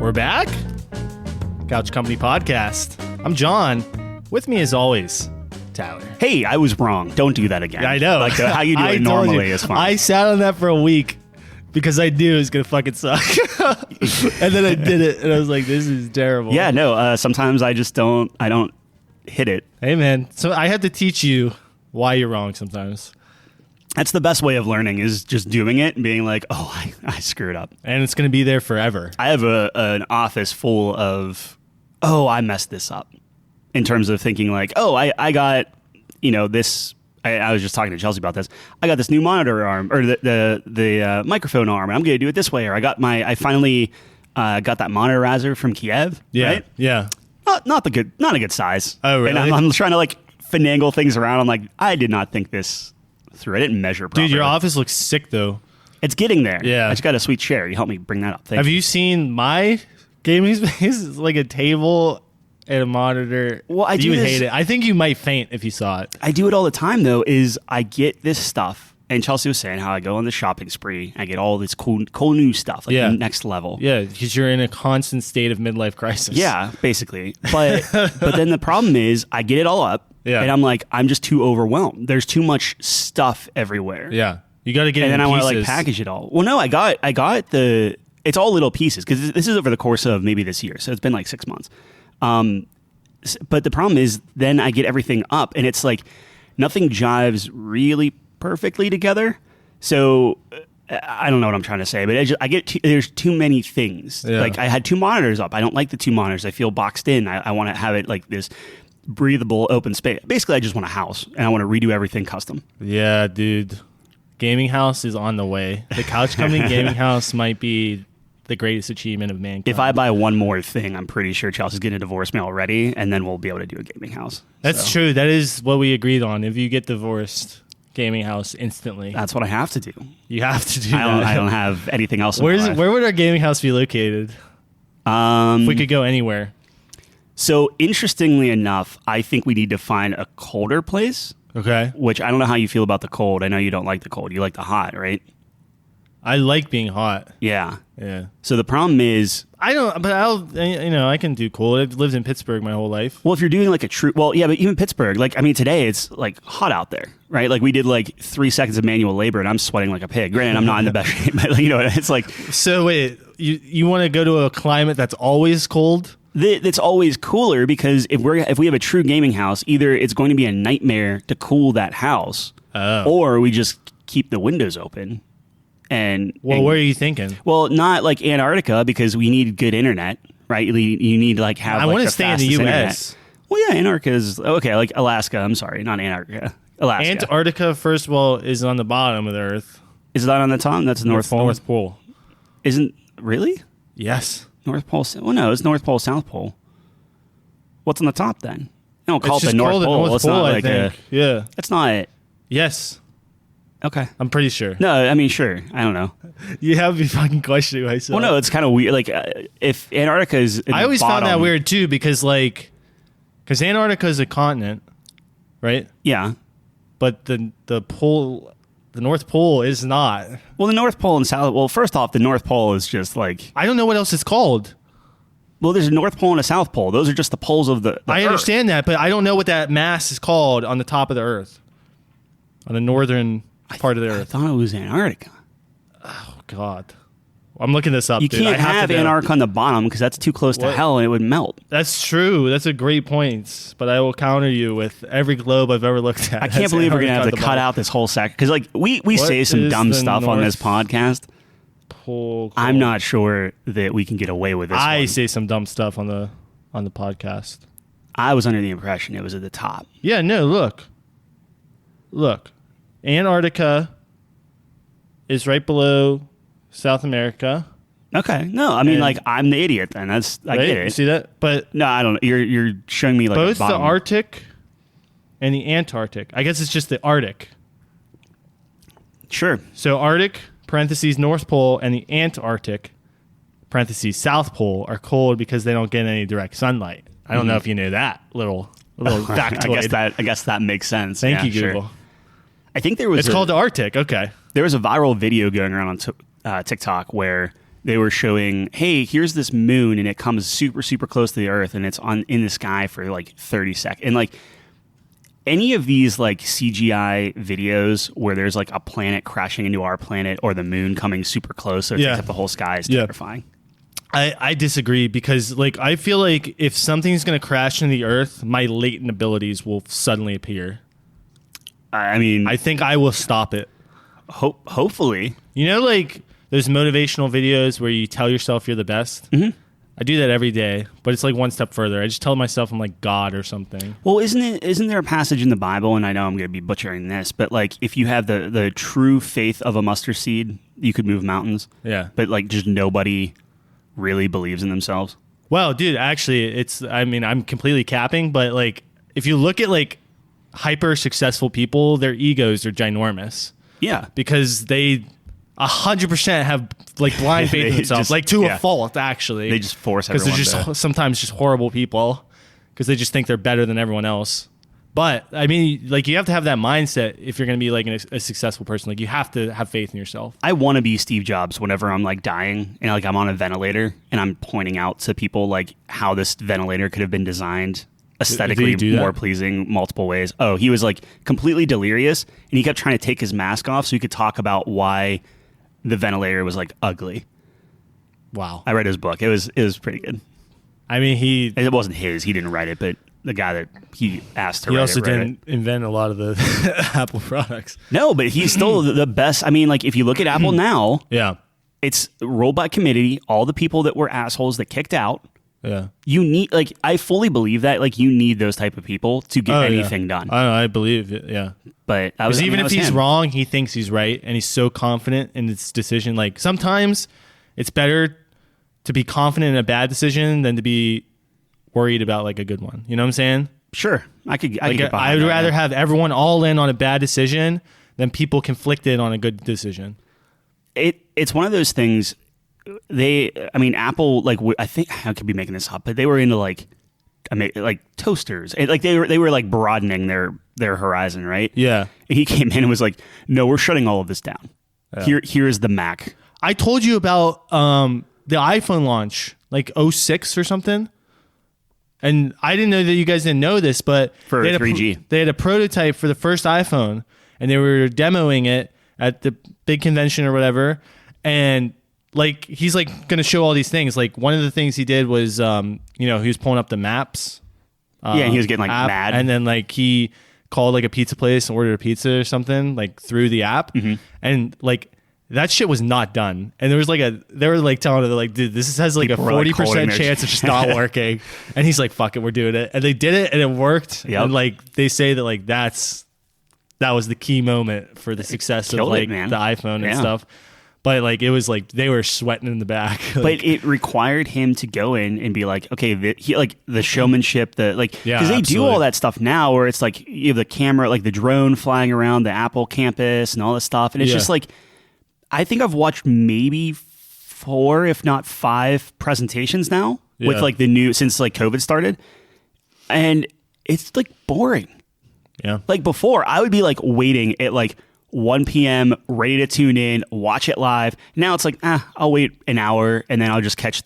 We're back. Couch Company Podcast. I'm John. With me, as always, Tyler. Hey, I was wrong. Don't do that again. Yeah, I know. Like how you do it normally is fine. I sat on that for a week because I knew it was going to fucking suck. And then I did it, and I was like, this is terrible. Yeah, no, sometimes I just don't hit it. Hey, man. So I have to teach you why you're wrong sometimes. That's the best way of learning, is just doing it and being like, oh, I screwed up. And it's going to be there forever. I have an office full of, oh, I messed this up. In terms of thinking like, oh, I got, this. I was just talking to Chelsea about this. I got this new monitor arm, or the microphone arm, and I'm going to do it this way. Or I finally got that monitor riser from Kiev. Yeah, right? yeah. Not a good size. Oh, really? And I'm trying to like finagle things around. I'm like, I did not think this through. I didn't measure properly. Dude, your office looks sick though. It's getting there. Yeah. I just got a sweet chair. You helped me bring that up. Have you seen my gaming space? It's like a table and a monitor. Well, you would hate it. I think you might faint if you saw it. I do it all the time though. Is I get this stuff, and Chelsea was saying how I go on the shopping spree. I get all this cool new stuff, like the next level. Yeah, because you're in a constant state of midlife crisis. Yeah, basically. But then the problem is I get it all up. Yeah. And I'm like, I'm just too overwhelmed. There's too much stuff everywhere. Yeah. You got to get it in pieces. And then I want to like package it all. Well, no, I got it's all little pieces, because this is over the course of maybe this year. So it's been like 6 months. But the problem is then I get everything up and it's like nothing jives really perfectly together. So I don't know what I'm trying to say, but there's too many things. Yeah. Like I had 2 monitors up. I don't like the 2 monitors. I feel boxed in. I want to have it like this breathable open space. Basically, I just want a house and I want to redo everything custom. Yeah, dude. Gaming house is on the way. The Couch Company gaming house might be the greatest achievement of mankind. If I buy one more thing, I'm pretty sure Chelsea's getting a divorce mail already, and then we'll be able to do a gaming house. That's true. That is what we agreed on. If you get divorced, gaming house instantly. That's what I have to do. You have to do that. I don't have anything else in my life. Where would our gaming house be located? If we could go anywhere. So, interestingly enough, I think we need to find a colder place. Okay. Which I don't know how you feel about the cold. I know you don't like the cold. You like the hot, right? I like being hot. Yeah. Yeah. So the problem is, I can do cold. I've lived in Pittsburgh my whole life. Well, if you're doing like but even Pittsburgh, today it's like hot out there, right? Like we did like 3 seconds of manual labor and I'm sweating like a pig. Granted, I'm not in the best shape, but it's like. So wait, you want to go to a climate that's always cold? That's always cooler, because if we have a true gaming house, either it's going to be a nightmare to cool that house, or we just keep the windows open. Where are you thinking? Well, not like Antarctica, because we need good internet, right? You need to like have. I want to stay in the U.S. Internet. Well, yeah, Antarctica is okay. Like Alaska. I'm sorry, not Antarctica. Alaska. Antarctica, first of all, is on the bottom of the Earth. Is that on the top? That's the North Pole. North Pole. Isn't really? Yes. North Pole. Well, no, it's North Pole, South Pole. What's on the top then? They don't call it the North Pole. It's not like yeah. It's not. Yes. Okay. I'm pretty sure. No, I mean, sure. I don't know. You have me fucking questioning myself. Well, no, it's kind of weird. Like, if Antarctica is I always found that weird, too, because Antarctica is a continent, right? Yeah. But the North Pole is not. Well, the North Pole and South... Well, first off, the North Pole is just like... I don't know what else it's called. Well, there's a North Pole and a South Pole. Those are just the poles of the I understand that, but I don't know what that mass is called on the top of the Earth. On the northern part of the Earth. I thought it was Antarctica. Oh, God. I'm looking this up, You can't have Antarctica on the bottom, because that's too close to hell and it would melt. That's true. That's a great point. But I will counter you with every globe I've ever looked at. I can't believe we're going to have to cut out this whole section. Because we say some dumb stuff on this podcast. I'm not sure that we can get away with this I say some dumb stuff on the podcast. I was under the impression it was at the top. Yeah, no, look. Antarctica is right below South America. Okay. No, I mean, I'm the idiot then. I get it. You see that? But no, I don't know. You're showing me like both the Arctic and the Antarctic. I guess it's just the Arctic. Sure. So Arctic, parentheses, North Pole, and the Antarctic, parentheses, South Pole, are cold because they don't get any direct sunlight. I don't know if you knew that little factoid. I guess that makes sense. Thank you, Google. Sure. I think there was. It's called the Arctic. Okay. There was a viral video going around on TikTok where they were showing, hey, here's this moon, and it comes super, super close to the Earth, and it's in the sky for like 30 seconds. And like any of these like CGI videos where there's like a planet crashing into our planet or the moon coming super close, so it takes up the whole sky, is terrifying. I disagree because like I feel like if something's going to crash into the Earth, my latent abilities will suddenly appear. I mean, I think I will stop it. Hopefully. You know, like those motivational videos where you tell yourself you're the best? Mm-hmm. I do that every day, but it's like one step further. I just tell myself I'm like God or something. Well, isn't there a passage in the Bible, and I know I'm going to be butchering this, but like if you have the true faith of a mustard seed, you could move mountains. Yeah. But like just nobody really believes in themselves. Well, dude, actually, I'm completely capping, but like if you look at like hyper successful people, their egos are ginormous. Yeah. Because they 100% have like blind faith in themselves, like to a fault, actually. They just force everyone because they're just sometimes just horrible people because they just think they're better than everyone else. But I mean, like you have to have that mindset if you're going to be like a successful person. Like you have to have faith in yourself. I want to be Steve Jobs whenever I'm like dying and like I'm on a ventilator and I'm pointing out to people like how this ventilator could have been designed aesthetically more pleasing multiple ways. Oh, he was like completely delirious and he kept trying to take his mask off so he could talk about why the ventilator was like ugly. Wow. I read his book. It was pretty good. I mean, it wasn't his. He didn't write it, but the guy that he asked to write it. He also didn't invent a lot of the Apple products. No, but he's still the best. I mean, like if you look at Apple now, yeah, it's rolled by committee. All the people that were assholes that kicked out. Yeah. You need, like, I fully believe that, like, you need those type of people to get anything done. I believe it, yeah. But even if he's wrong, he thinks he's right, and he's so confident in his decision. Like, sometimes it's better to be confident in a bad decision than to be worried about, like, a good one. You know what I'm saying? Sure. I would rather have everyone all in on a bad decision than people conflicted on a good decision. It's one of those things... Apple, like, I think I could be making this up, but they were into like toasters, and like they were like broadening their horizon, right? Yeah. And he came in and was like, "No, we're shutting all of this down. Yeah. Here's the Mac." I told you about the iPhone launch, like 06 or something, and I didn't know that you guys didn't know this, but for 3G, they had a prototype for the first iPhone, and they were demoing it at the big convention or whatever, and like he's like going to show all these things. Like one of the things he did was, he was pulling up the maps. And he was getting like app, mad. And then like he called like a pizza place and ordered a pizza or something like through the app. Mm-hmm. And like that shit was not done. And there was like they were like telling her like, dude, this has like people a 40% chance of just not working. And he's like, fuck it, we're doing it. And they did it and it worked. Yep. And like they say that like that was the key moment for the success of like the iPhone and stuff. But like it was like they were sweating in the back. But it required him to go in and be like, okay, the showmanship, because they do all that stuff now, where it's like you have the camera, like the drone flying around the Apple campus and all this stuff, and it's just like I think I've watched maybe 4, if not 5, presentations now with like the new since like COVID started, and it's like boring. Yeah, like before I would be like waiting at like 1 p.m. ready to tune in, watch it live. Now it's like, I'll wait an hour and then I'll just catch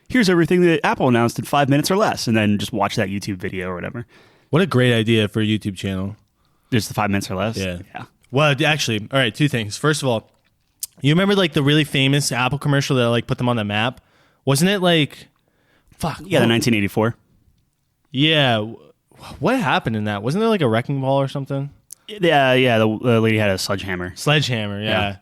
here's everything that Apple announced in 5 minutes or less, and then just watch that YouTube video or whatever. What a great idea for a YouTube channel. Just the 5 minutes or less? Yeah. Well, actually, all right, 2 things. First of all, you remember like the really famous Apple commercial that like put them on the map? Wasn't it like, the 1984? Yeah. What happened in that? Wasn't there like a wrecking ball or something? Yeah. The lady had a sledgehammer. Yeah.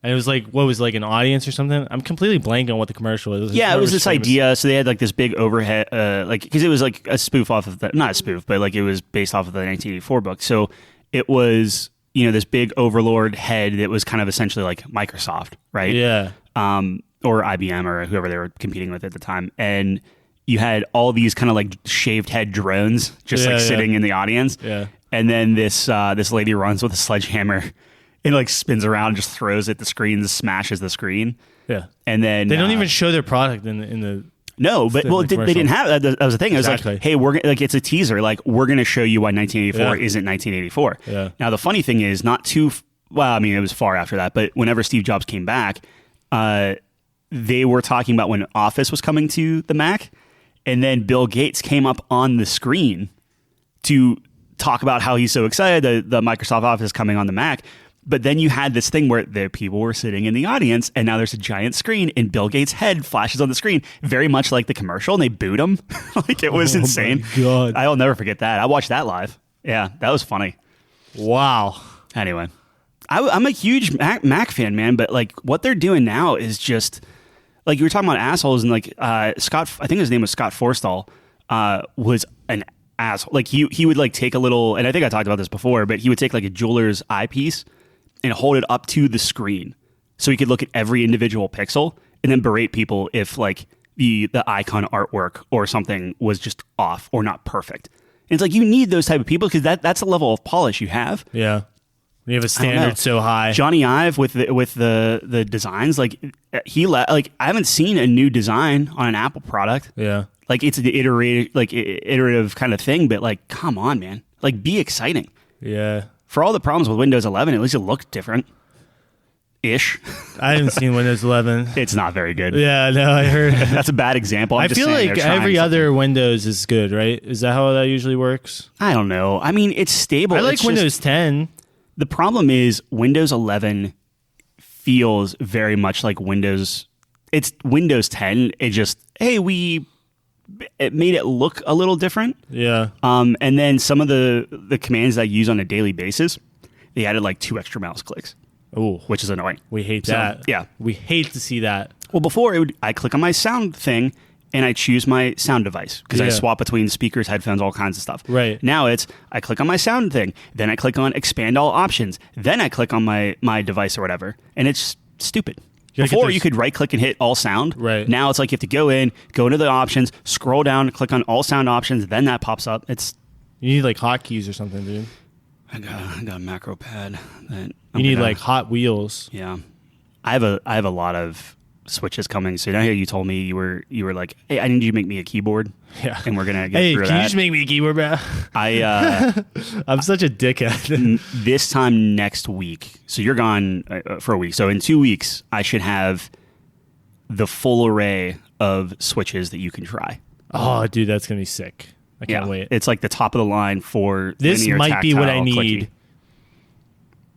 And it was like, what was like an audience or something? I'm completely blanking on what the commercial was. It was this idea. So they had like this big overhead, because it was like a spoof off of not a spoof, but like it was based off of the 1984 book. So it was, this big overlord head that was kind of essentially like Microsoft, right? Yeah. Or IBM or whoever they were competing with at the time. And you had all these kind of like shaved head drones just sitting in the audience. Yeah. And then this lady runs with a sledgehammer and like spins around, just throws at the screen, smashes the screen. Yeah. And then they don't even show their product in the. No, but they didn't have that. That was the thing. It was like, hey, it's a teaser. Like we're going to show you why 1984 isn't 1984. Yeah. Now the funny thing is, it was far after that. But whenever Steve Jobs came back, they were talking about when Office was coming to the Mac, and then Bill Gates came up on the screen to talk about how he's so excited that the Microsoft Office is coming on the Mac. But then you had this thing where the people were sitting in the audience, and now there's a giant screen, and Bill Gates' head flashes on the screen, very much like the commercial, and they booed him. Like, it was insane. My God. I'll never forget that. I watched that live. Yeah, that was funny. Wow. Anyway, I'm a huge Mac fan, man, but like what they're doing now is just like you were talking about assholes, and like Scott, I think his name was Scott Forstall, was an asshole. Like he would like take a little, and I think I talked about this before, but he would take like a jeweler's eyepiece and hold it up to the screen so he could look at every individual pixel and then berate people if like the icon artwork or something was just off or not perfect. And it's like you need those type of people because that's the level of polish you have. Yeah. You have a standard so high. Johnny Ive with the designs, like I haven't seen a new design on an Apple product. Yeah. Like it's an iterative kind of thing, but like, come on, man. Like, be exciting. Yeah. For all the problems with Windows 11, at least it looked different. Ish. I haven't seen Windows 11. It's not very good. Yeah, no, I heard. That's a bad example. I feel like every other Windows is good, right? Is that how that usually works? I don't know. I mean, it's stable. I like Windows 10. The problem is Windows 11 feels very much like Windows. It's Windows 10. It just, hey, it made it look a little different. Yeah. And then some of the commands I use on a daily basis, they added like 2 extra mouse clicks. Oh, which is annoying. We hate that. Yeah. We hate to see that. Well, before I click on my sound thing and I choose my sound device because I swap between speakers, headphones, all kinds of stuff. Right. Now I click on my sound thing, then I click on expand all options, then I click on my device or whatever, and it's stupid. Before, you could right click and hit all sound. Right. Now it's like you have to go into the options, scroll down, click on all sound options, then that pops up. You need like hotkeys or something, dude. I got a macro pad that you need like Hot Wheels. Yeah. I have a lot of switches coming. So now here you told me you were like, hey, I need you to make me a keyboard. Yeah. And we're gonna get through that. Can you just make me a keyboard, bro? I'm such a dickhead. This time next week. So you're gone for a week. So in 2 weeks, I should have the full array of switches that you can try. Oh, dude, that's gonna be sick. I can't wait. It's like the top of the line for this linear, might be what I need clicky.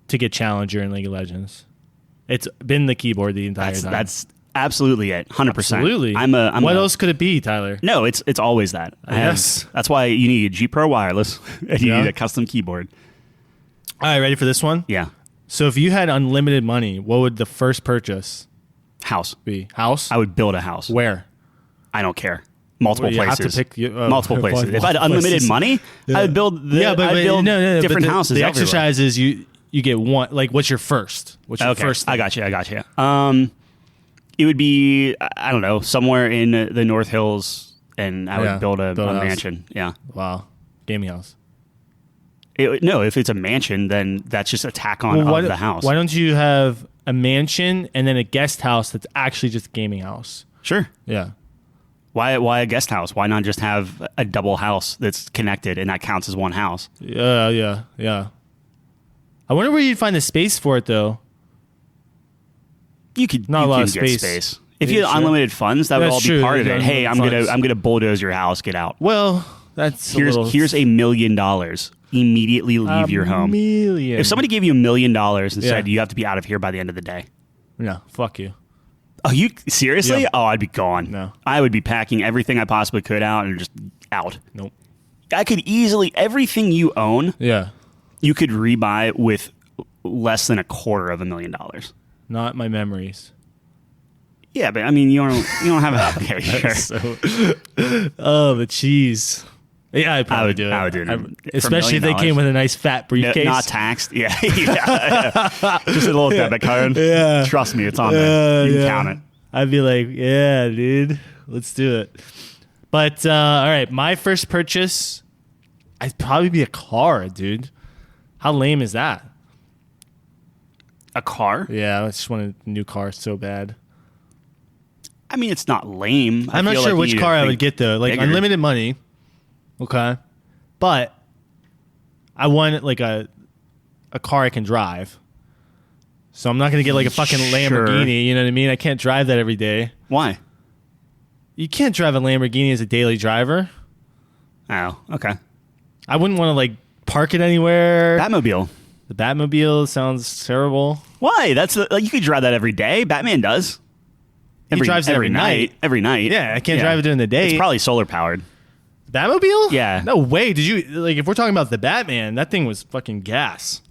to get Challenger in League of Legends. It's been the keyboard the entire time. That's absolutely it. 100%. Absolutely. What else could it be, Tyler? No, it's always that. Yes. That's why you need a G Pro wireless and you need a custom keyboard. All right, ready for this one? Yeah. So if you had unlimited money, what would the first purchase House. be? House? I would build a house. Where? I don't care. Multiple You places. have to pick multiple places. If I had unlimited money, I would build different houses. The everywhere. exercise is you get one. Like, what's your first? What's your first thing? I got you. It would be, I don't know, somewhere in the North Hills, and I would build a mansion. Yeah. Wow. Gaming house. No, if it's a mansion, then that's just a tack on of the house. Why don't you have a mansion and then a guest house that's actually just a gaming house? Sure. Yeah. Why a guest house? Why not just have a double house that's connected and that counts as one house? Yeah. I wonder where you'd find the space for it, though. You could not a lot of get space. If you had unlimited funds, that would all be part of it. Hey, I'm gonna bulldoze your house. Get out. Well, here's $1 million. Immediately leave your home. $1 million. If somebody gave you $1 million and said you have to be out of here by the end of the day, no, fuck you. Oh, you seriously? Yeah. Oh, I'd be gone. No, I would be packing everything I possibly could out and just out. Nope. I could easily everything you own. Yeah. You could rebuy with less than $250,000. Not my memories. Yeah, but I mean, you don't have a okay, sure. The cheese. Yeah, I'd probably do it. I would do it. Especially if they came with a nice fat briefcase. Not taxed. Yeah. Just a little debit card. Yeah. Trust me, it's on there. You can count it. I'd be like, yeah, dude, let's do it. But, all right, my first purchase, I'd probably be a car, dude. How lame is that? A car? Yeah, I just want a new car so bad. I mean, it's not lame. I'm not sure which car I would get, though. Like, bigger. Unlimited money. Okay. But I want like a car I can drive. So I'm not going to get like a fucking Lamborghini. You know what I mean? I can't drive that every day. Why? You can't drive a Lamborghini as a daily driver. Oh, okay. I wouldn't want to like park it anywhere. Batmobile. The Batmobile sounds terrible. Why? That's like you could drive that every day. Batman does. He drives it every night. Every night. Yeah, I can't drive it during the day. It's probably solar powered. Batmobile? Yeah. No way. Did you like? If we're talking about the Batman, that thing was fucking gas.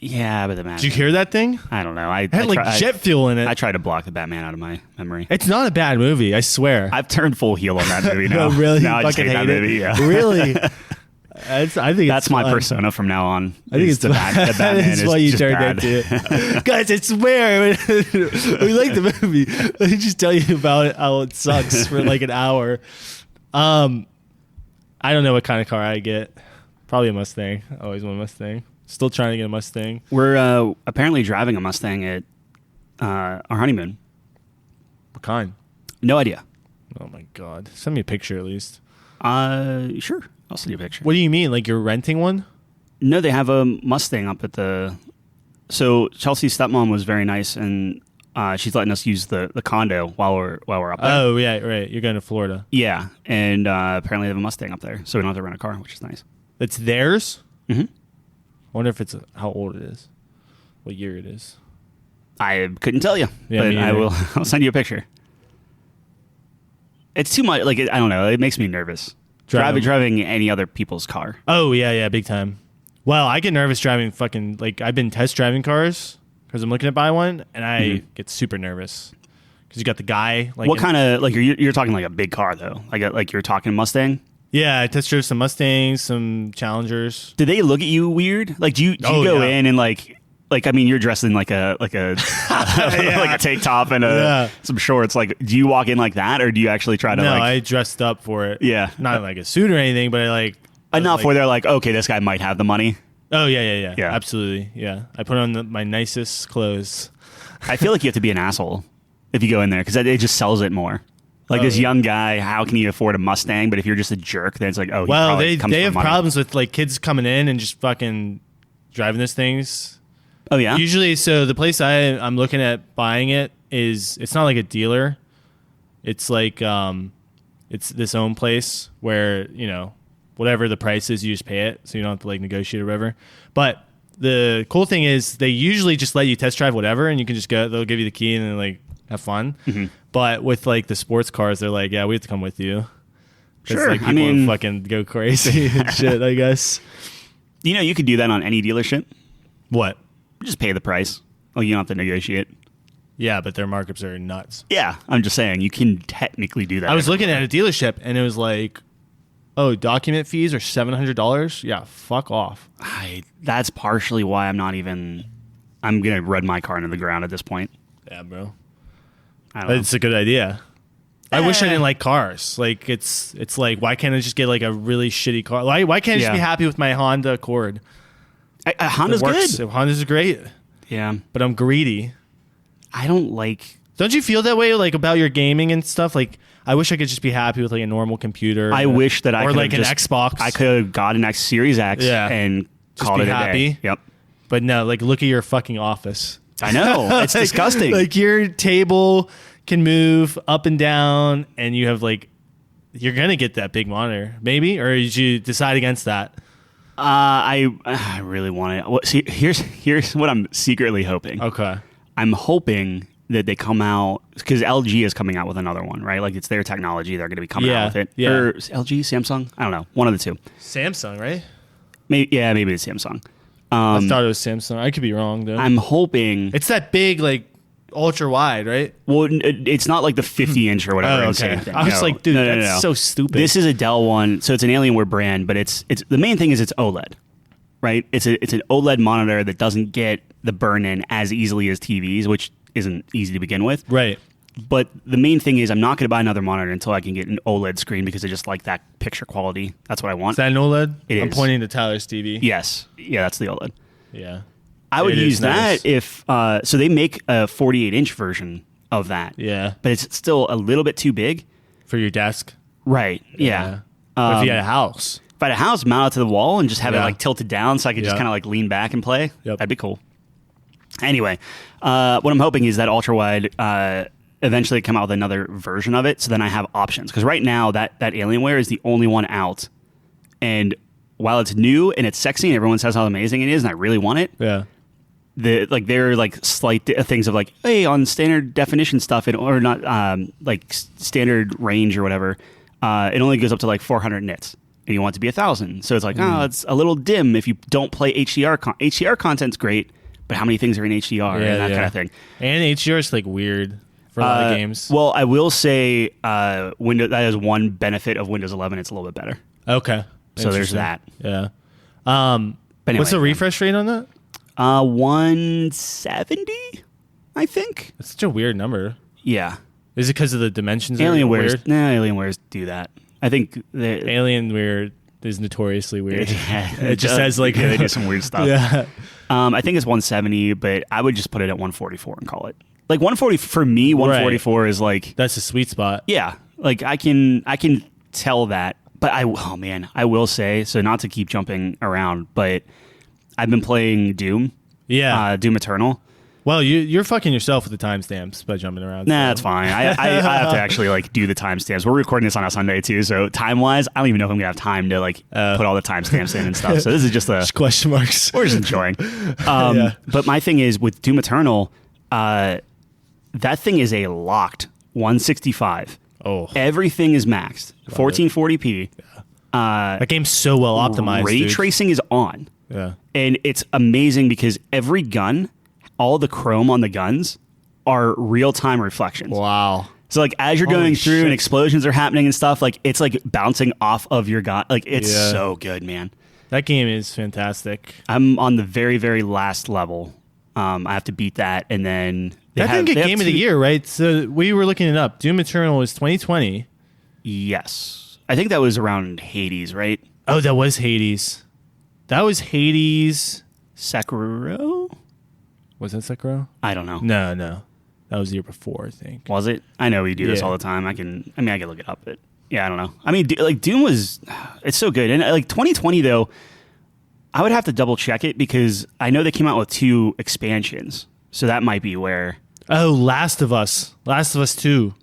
Yeah, but the Batman. Did you hear that thing? I don't know. It had like jet fuel in it. I tried to block the Batman out of my memory. It's not a bad movie, I swear. I've turned full heel on that movie now. No, really? Now I just fucking hate that movie. Yeah. Really? I think that's my persona from now on. I think it's the Batman. That's why you just turned bad. into it. Guys, I swear, we like the movie. Let me just tell you about it, how it sucks for like an hour. I don't know what kind of car I get. Probably a Mustang. I always want a Mustang. Still trying to get a Mustang. We're apparently driving a Mustang at our honeymoon. What kind? No idea. Oh my god! Send me a picture at least. Sure. I'll send you a picture. What do you mean? Like you're renting one? No, they have a Mustang up at the. So Chelsea's stepmom was very nice, and she's letting us use the condo while we're up there. Oh yeah, right. You're going to Florida. Yeah, and apparently they have a Mustang up there, so we don't have to rent a car, which is nice. It's theirs. Mm-hmm. I wonder if it's how old it is, what year it is. I couldn't tell you, Yeah, but I will. I'll send you a picture. It's too much. Like I don't know. It makes me nervous. Driving any other people's car. Oh yeah, big time. Well, I get nervous driving fucking like I've been test driving cars because I'm looking to buy one, and I get super nervous because you got the guy. Like, what kind of like you're talking like a big car though? Like you're talking Mustang. Yeah, I test drove some Mustangs, some Challengers. Do they look at you weird? Like do you go in and like I mean you're dressed in like a like a tank top and some shorts. Like do you walk in like that or do you actually try to? No, I dressed up for it. Yeah, not like a suit or anything, but I like enough where they're like, okay, this guy might have the money. Oh yeah, absolutely, yeah. I put on my nicest clothes. I feel like you have to be an asshole if you go in there because it just sells it more. Like this young guy, how can he afford a Mustang? But if you're just a jerk, then it's like, oh, well, they have problems with like kids coming in and just fucking driving these things. Oh yeah. Usually, so the place I'm looking at buying it's not like a dealer. It's like it's this own place where whatever the price is, you just pay it, so you don't have to like negotiate or whatever. But the cool thing is they usually just let you test drive whatever, and you can just go. They'll give you the key and then like have fun. Mm-hmm. But with like the sports cars, they're like, yeah, we have to come with you. Sure, like, people fucking go crazy and shit. I guess. You could do that on any dealership. What? Just pay the price. Oh, you don't have to negotiate. Yeah, but their markups are nuts. Yeah, I'm just saying you can technically do that. I was looking at a dealership and it was like, oh, document fees are $700. Yeah, fuck off. That's partially why I'm gonna run my car into the ground at this point. Yeah, bro. It's a good idea. I wish I didn't like cars. Like it's like why can't I just get like a really shitty car? Why can't I just be happy with my Honda Accord? Honda's good. Honda's great. Yeah, but I'm greedy. I don't like. Don't you feel that way like about your gaming and stuff? Like I wish I could just be happy with like a normal computer. I wish that I or could like an Xbox. I could have got an X Series X and just called be it happy. A day. Yep. But no, like look at your fucking office. I know. It's disgusting. Like your table can move up and down and you have like you're gonna get that big monitor, maybe? Or did you decide against that? I really want it. Well, see, here's what I'm secretly hoping. Okay. I'm hoping that they come out because LG is coming out with another one, right? Like it's their technology. They're going to be coming out with it. Yeah. Or LG, Samsung? I don't know. One of the two. Samsung, right? Maybe it's Samsung. I thought it was Samsung. I could be wrong, though. I'm hoping it's that big, like ultra wide, right? Well, it's not like the 50-inch or whatever. Oh, okay. I was like, dude, that's so stupid. This is a Dell one, so it's an Alienware brand, but it's the main thing is it's OLED, right? It's an OLED monitor that doesn't get the burn-in as easily as TVs, which isn't easy to begin with. Right. But the main thing is I'm not going to buy another monitor until I can get an OLED screen because I just like that picture quality. That's what I want. Is that an OLED? I'm pointing to Tyler's TV. Yes. Yeah, that's the OLED. Yeah. I would use that if so they make a 48-inch version of that. Yeah. But it's still a little bit too big. For your desk? Right. Yeah. But if you had a house. If I had a house, mount it to the wall and just have it like tilted down so I could just kind of like lean back and play. Yep. That'd be cool. Anyway, what I'm hoping is that ultra wide eventually come out with another version of it, so then I have options. Because right now that Alienware is the only one out, and while it's new and it's sexy and everyone says how amazing it is, and I really want it. Yeah. There are like slight things of like, hey, on standard definition stuff, or not like standard range or whatever, it only goes up to like 400 nits, and you want it to be 1,000. So it's like, oh, it's a little dim if you don't play HDR. HDR content's great, but how many things are in HDR and that kind of thing? And HDR is like weird for a lot of games. Well, I will say Windows, that is one benefit of Windows 11. It's a little bit better. Okay. So there's that. Yeah. But anyway, what's the refresh rate on that? 170, I think. That's such a weird number. Yeah. Is it because of the dimensions? Alienwares do that. I think Alienware is notoriously weird. It just has like they do some weird stuff. Yeah. I think it's 170, but I would just put it at 144 and call it. Like 140 for me. 144 is like that's a sweet spot. Yeah, like I can tell that. But I will say, so not to keep jumping around, but I've been playing Doom. Yeah. Doom Eternal. Well, you're fucking yourself with the timestamps by jumping around. Nah, that's fine. I have to actually like do the timestamps. We're recording this on a Sunday too, so time-wise, I don't even know if I'm gonna have time to like put all the timestamps in and stuff. So this is just question marks. We're just enjoying. But my thing is with Doom Eternal, that thing is a locked 165. Oh, everything is maxed 1440p. That game's so well optimized. Ray tracing is on. Yeah, and it's amazing because every gun, all the chrome on the guns are real-time reflections. Wow. So like as you're going through and explosions are happening and stuff, like it's like bouncing off of your gun. Like it's so good, man. That game is fantastic. I'm on the very, very last level. I have to beat that, and then that didn't get Game of the Year, right? So we were looking it up. Doom Eternal was 2020. Yes, I think that was around Hades, right? Oh, that was Hades. That was Hades. Sekiro? Was that Sekiro? I don't know. No. That was the year before, I think. Was it? I know we do this all the time. I can look it up, but yeah, I don't know. I mean, like Doom it's so good. And like 2020 though, I would have to double check it because I know they came out with 2 expansions. So that might be where. Oh, Last of Us 2.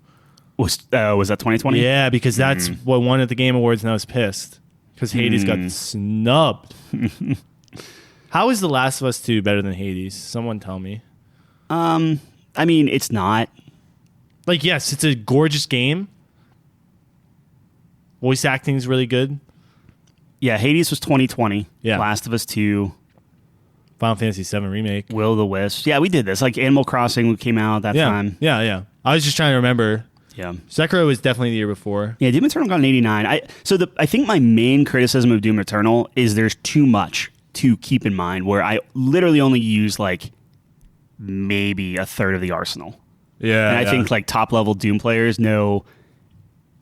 Was that 2020? Yeah, because that's what won at the Game Awards, and I was pissed because Hades got snubbed. How is The Last of Us 2 better than Hades? Someone tell me. I mean, it's not. Like, yes, it's a gorgeous game. Voice acting is really good. Yeah, Hades was 2020. Yeah. Last of Us 2. Final Fantasy VII Remake. Will o' the Wisps. Yeah, we did this. Like Animal Crossing came out that time. Yeah. I was just trying to remember. Yeah. Sekiro was definitely the year before. Yeah, Doom Eternal got an 89. I think my main criticism of Doom Eternal is there's too much to keep in mind where I literally only use like maybe a third of the arsenal. Yeah. And I think like top level Doom players know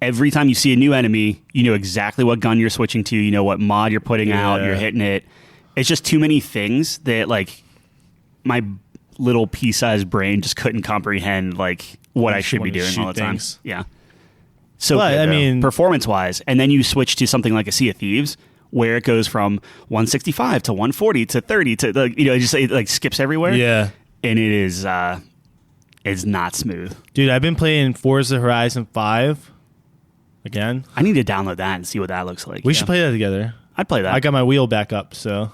every time you see a new enemy, you know exactly what gun you're switching to, you know what mod you're putting out, you're hitting it. It's just too many things that like my little pea-sized brain just couldn't comprehend like what I should be doing all the time. Yeah. So but, I mean, performance-wise, and then you switch to something like a Sea of Thieves where it goes from 165 to 140 to 30 to like, it like skips everywhere. Yeah. And it is it's not smooth. Dude, I've been playing Forza Horizon 5 again. I need to download that and see what that looks like. We should play that together. I'd play that. I got my wheel back up, so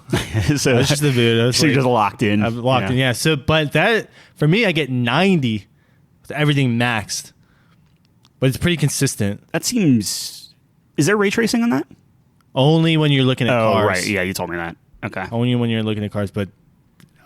so that's just the boot. So you're just locked in. I'm locked in, yeah. So, but that for me, I get 90 with everything maxed, but it's pretty consistent. That seems. Is there ray tracing on that? Only when you're looking at cars. Oh, right. Yeah, you told me that. Okay. Only when you're looking at cars, but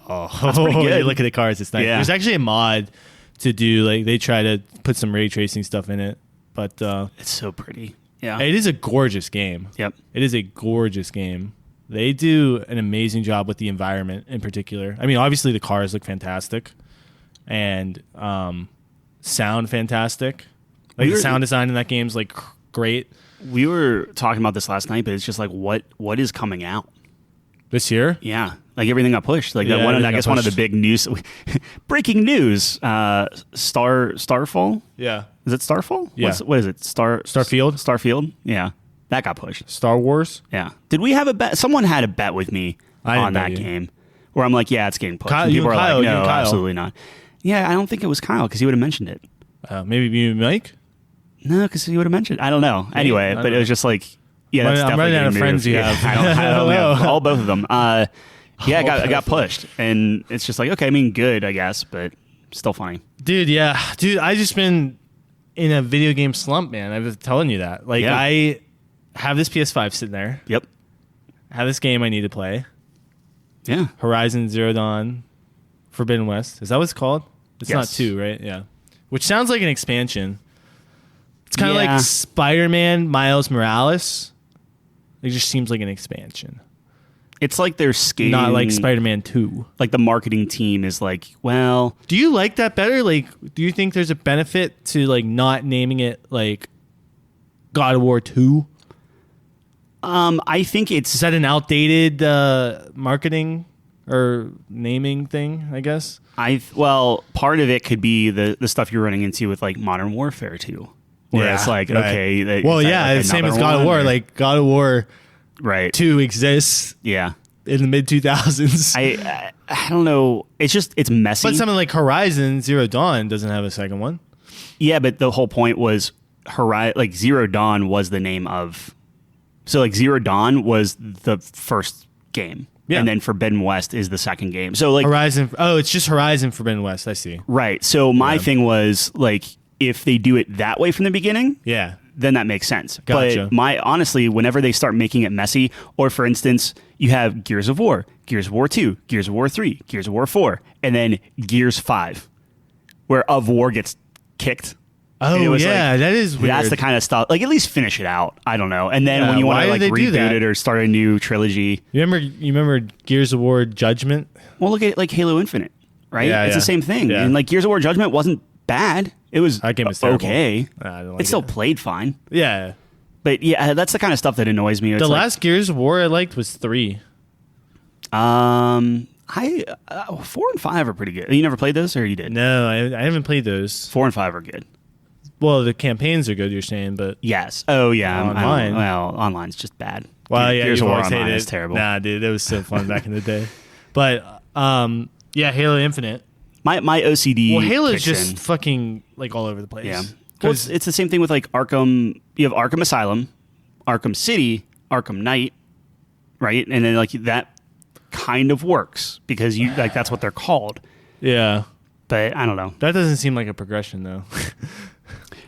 that's pretty good. You look at the cars, it's nice. Yeah. There's actually a mod to do like they try to put some ray tracing stuff in it, but it's so pretty. Yeah. It is a gorgeous game. Yep. It is a gorgeous game. They do an amazing job with the environment in particular. I mean, obviously the cars look fantastic and sound fantastic. Like the sound design in that game is like great. We were talking about this last night, but it's just like what is coming out this year? Yeah. Like everything got pushed. Like that one I guess one of the big news breaking news. Starfall? Yeah. Is it Starfall? Yeah. What is it? Starfield? Starfield? Yeah. That got pushed. Star Wars? Yeah. Did we have a bet? Someone had a bet with me on that game. where I'm like, yeah, it's getting pushed. Kyle, And people are Kyle, like, you no, and Kyle. absolutely not. Yeah, I don't think it was Kyle because he would have mentioned it. Maybe you and Mike? No, because he would have mentioned it. I don't know. Anyway, but it was just like, yeah, that's I'm definitely running out of getting friends moved. you Yeah, have. I don't know. All both of them. Yeah, I got both. pushed. And it's just like, okay, I mean, good, I guess, but still funny. Dude, yeah. Dude, I just been in a video game slump, man. I've been telling you that. Like, Yeah. I have this PS5 sitting there. Yep. I have this game I need to play. Yeah. Horizon Zero Dawn Forbidden West. Is that what it's called? It's not Yes. 2, right? Yeah. Which sounds like an expansion. It's kind of Yeah. like Spider-Man Miles Morales. It just seems like an expansion. It's like they're skating. Not like Spider-Man 2. Like the marketing team is like, well, Do you like that better? Like, do you think there's a benefit to like not naming it like God of War 2? I think Is it's that an outdated marketing or naming thing, I guess? well, part of it could be the stuff you're running into with like Modern Warfare 2. Where it's like, right. okay. Well, is that yeah, like the same as another God of one, War. or- Like, God of War right. 2 exists Yeah. in the mid-2000s. I don't know. It's messy. But something like Horizon Zero Dawn doesn't have a second one. Yeah, but the whole point was like Zero Dawn was the name of. So like Zero Dawn was the first game. Yeah. And then Forbidden West is the second game. So like Horizon. Oh, it's just Horizon Forbidden West. I see. right. So my thing was like if they do it that way from the beginning, Yeah. then that makes sense. Gotcha. But honestly, whenever they start making it messy, or for instance, you have Gears of War 2, Gears of War 3, Gears of War 4, and then Gears 5, where of War gets kicked. And it Oh, was yeah. like, that is weird. that's the kind of stuff. Like at least finish it out. I don't know. And then Yeah, when you want why to did like they do that? reboot it or start a new trilogy, You remember Gears of War Judgment? well, look at like Halo Infinite, right? Yeah, it's yeah. the same thing. Yeah. And like Gears of War Judgment wasn't bad. It was That game is terrible. okay. I don't like It still it. played fine. Yeah. But yeah, that's the kind of stuff that annoys me. It's The like, last Gears of War I liked was 3. I 4 and 5 are pretty good. You never played those, or you did? No, I haven't played those. 4 and 5 are good. Well, the campaigns are good, you're saying, but Yes. Oh yeah. Online. Well, online's just bad. well, yeah, Gears you of War always Online hated is it. terrible. Nah, dude, it was so fun back in the day. But yeah, Halo Infinite. My OCD. Well, Halo's kicks just in. fucking like all over the place. Yeah. Well, 'Cause- it's the same thing with like Arkham. You have Arkham Asylum, Arkham City, Arkham Knight, right? And then like that kind of works because you like that's what they're called. yeah, But I don't know. that doesn't seem like a progression though.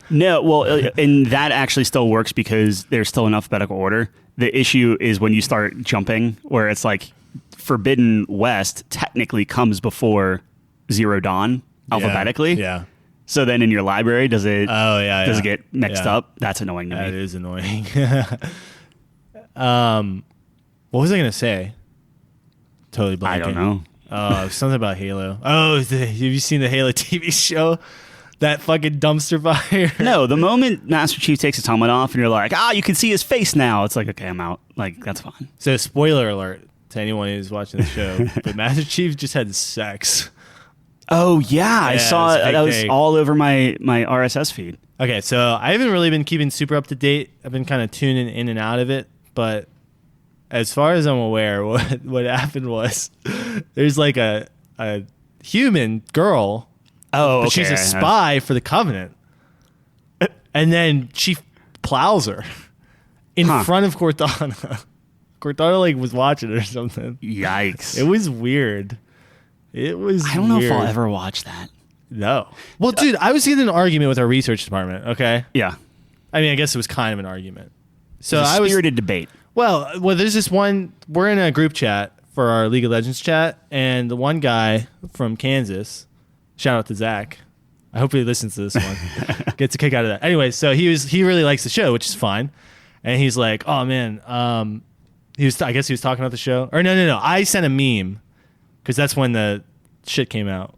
No, well, and that actually still works because there's still in alphabetical order. The issue is when you start jumping, where it's like Forbidden West technically comes before Zero Dawn alphabetically. Yeah. So then in your library, does it? Oh yeah. Does yeah. it get mixed Yeah. up? That's annoying to That me. is annoying. What was I gonna say? Totally blanking. I don't know. Something about Halo. Oh, have you seen the Halo TV show? That fucking dumpster fire. No, the moment Master Chief takes his helmet off and you're like, you can see his face now. It's like, okay, I'm out. Like, that's fine. So, spoiler alert to anyone who's watching the show, but Master Chief just had sex. Oh, yeah. I Yeah, saw it's a it. big That was thing. all over my RSS feed. Okay, so I haven't really been keeping super up to date. I've been kind of tuning in and out of it, but as far as I'm aware, what happened was there's like a human girl. Oh, But she's a spy for the Covenant. And then she plows her in front of Cortana. Cortana like was watching or something. Yikes. It was weird. It was I don't know if weird. I'll ever watch that. No. Well, dude, I was getting an argument with our research department, okay? Yeah. I mean, I guess it was kind of an argument. So It's a I was spirited debate. well, there's this one. We're in a group chat for our League of Legends chat, and the one guy from Kansas, shout out to Zach. I hope he listens to this one. Gets a kick out of that. Anyway, so he really likes the show, which is fine. And he's like, "Oh man," I guess he was talking about the show. Or no. I sent a meme because that's when the shit came out.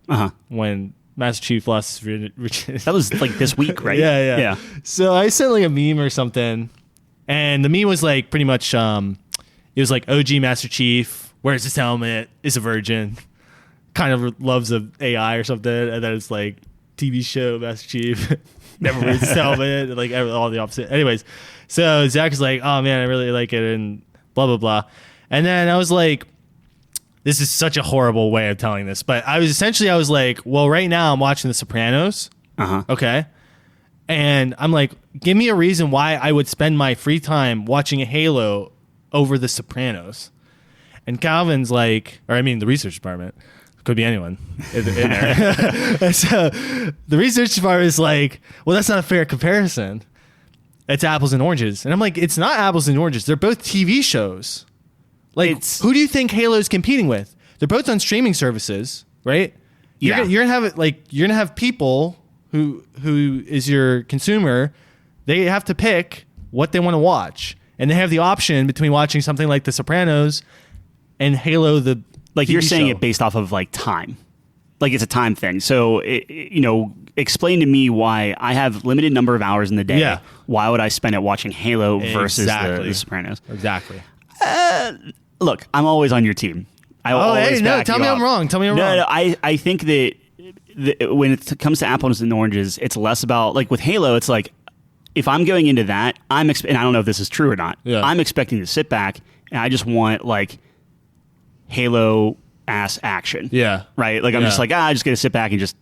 When Master Chief lost his virginity. That was like this week, right? Yeah. So I sent like a meme or something, and the meme was like pretty much it was like OG Master Chief wears his helmet, is a virgin, kind of loves a AI or something, and then it's like TV show Master Chief never wears his helmet, like all the opposite. Anyways, so Zach is like, "Oh man, I really like it," and blah blah blah, and then I was like, this is such a horrible way of telling this, but I was like, well, right now I'm watching The Sopranos. Okay. And I'm like, give me a reason why I would spend my free time watching Halo over The Sopranos. And Calvin's like, or I mean, the research department, could be anyone in there. And so the research department is like, well, that's not a fair comparison. It's apples and oranges. And I'm like, it's not apples and oranges. They're both TV shows. Like, who do you think Halo's competing with? They're both on streaming services, right? Yeah. You're gonna have people who is your consumer. They have to pick what they want to watch, and they have the option between watching something like The Sopranos and Halo. The like TV you're saying show. it based off of like time, like it's a time thing. So explain to me why I have limited number of hours in the day. Yeah. Why would I spend it watching Halo versus Exactly. the Sopranos? Exactly. Look, I'm always on your team. Tell me I'm wrong. Tell me I'm wrong. No, I think that when it comes to apples and oranges, it's less about, like with Halo, it's like, if I'm going into that, and I don't know if this is true or not, I'm expecting to sit back and I just want like Halo ass action. Yeah. Right? Like I'm just like, I just got to sit back and just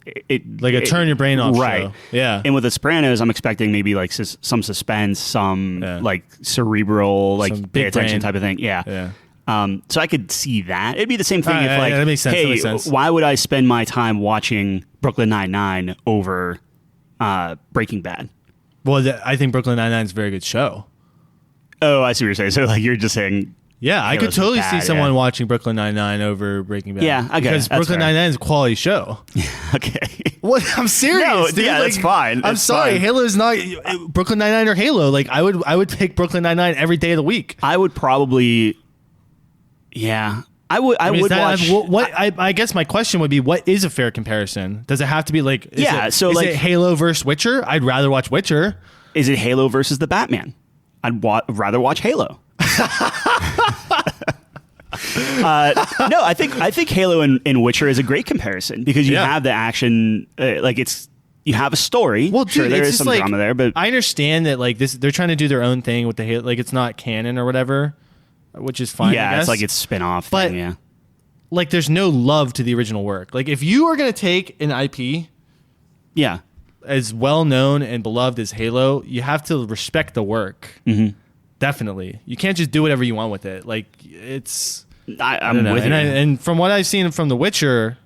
turn your brain off. Right. Show. Yeah. And with The Sopranos, I'm expecting maybe like some suspense, some like cerebral, like Some pay big attention brain. type of thing. Yeah. Yeah. So I could see that. It'd be the same thing if like, that makes sense. hey, That makes sense. why would I spend my time watching Brooklyn Nine-Nine over Breaking Bad? Well, I think Brooklyn Nine-Nine is a very good show. Oh, I see what you're saying. So like you're just saying, Yeah, I could Halo's totally bad, see someone watching Brooklyn Nine-Nine over Breaking Bad. Yeah, I get it. Because That's Brooklyn fair. Nine-Nine is a quality show. okay. What? I'm serious. No, dude. yeah, that's fine. I'm That's sorry. fine. Halo's not Brooklyn Nine-Nine or Halo. Like I would pick Brooklyn Nine-Nine every day of the week. I would probably, I would watch. I guess my question would be, what is a fair comparison? Does it have to be like? Is it Halo versus Witcher? I'd rather watch Witcher. Is it Halo versus the Batman? I'd rather watch Halo. No, I think Halo and Witcher is a great comparison because you have the action, you have a story. Well, dude, sure, there it's is just some like, drama there, but I understand that like they're trying to do their own thing with the Halo, like it's not canon or whatever, which is fine. yeah, I guess. it's like it's spin-off But- thing, yeah. Like there's no love to the original work. Like if you are gonna take an IP Yeah. as well known and beloved as Halo, you have to respect the work. Mm-hmm. Definitely, you can't just do whatever you want with it. Like it's. I'm I don't know. with you. And from what I've seen from The Witcher,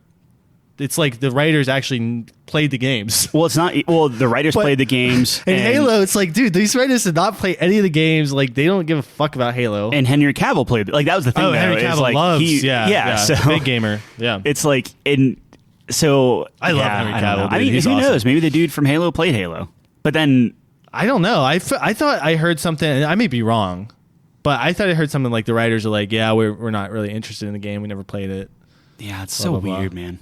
it's like the writers actually played the games. Well, it's not. Well, the writers played the games. In Halo, it's like, dude, these writers did not play any of the games. Like, they don't give a fuck about Halo. And Henry Cavill played. Like that was the thing. Oh, though, Henry is, Cavill like, loves. Yeah. So big gamer. Yeah. it's like So I love Henry I don't Cavill, know. I dude. mean, He's who awesome. knows? Maybe the dude from Halo played Halo, but then I don't know. I thought I heard something, and I may be wrong, but I thought I heard something like the writers are like, yeah, we're not really interested in the game. We never played it. yeah, it's Blah, so blah, blah. weird, man.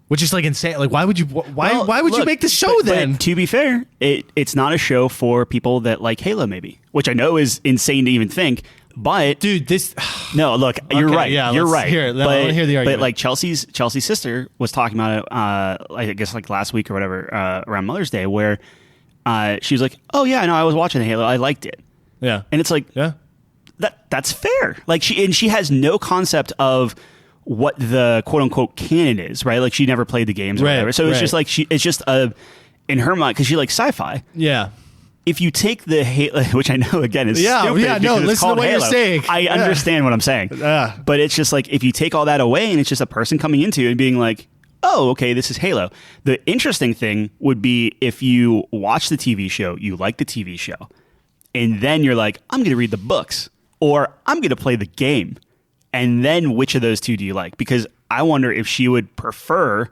Which is like insane. Like, why would you? Why would you Look, make the show but then? to be fair, it's not a show for people that like Halo, maybe, which I know is insane to even think. But Dude, this. no, look, you're Okay, right. yeah, you're let's right. hear it. I wanna hear the argument. But like Chelsea's sister was talking about it. I guess like last week or whatever, around Mother's Day, where she was like, "Oh yeah, no, I was watching Halo. I liked it." Yeah. And it's like, Yeah. that's fair. Like she has no concept of what the quote unquote canon is, right? Like she never played the games or Right, whatever. So it's right. just like it's just in her mind, because she likes sci-fi. Yeah. If you take the Halo, which I know again is Yeah, stupid yeah, no, because it's listen to called what you're Halo. saying. I Yeah. understand what I'm saying. Yeah. But it's just like if you take all that away and it's just a person coming into it and being like, oh, okay, this is Halo. The interesting thing would be if you watch the TV show, you like the TV show, and then you're like, I'm going to read the books or I'm going to play the game. And then which of those two do you like? Because I wonder if she would prefer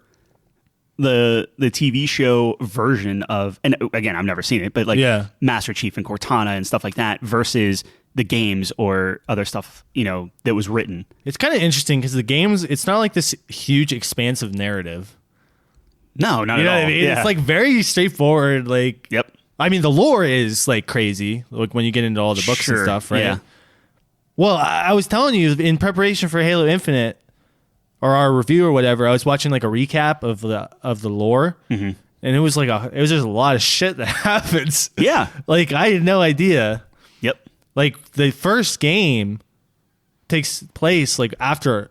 the TV show version of, and again, I've never seen it, but like Master Chief and Cortana and stuff like that versus the games or other stuff, that was written. It's kind of interesting because the games, it's not like this huge expansive narrative. No, not You know at all. what I mean? Yeah. It's like very straightforward. Like, Yep. I mean, the lore is like crazy. Like when you get into all the books and Sure, stuff, right? yeah. Well, I was telling you in preparation for Halo Infinite or our review or whatever, I was watching like a recap of the lore, and it was just a lot of shit that happens. Yeah. Like I had no idea. Yep. Like the first game takes place like after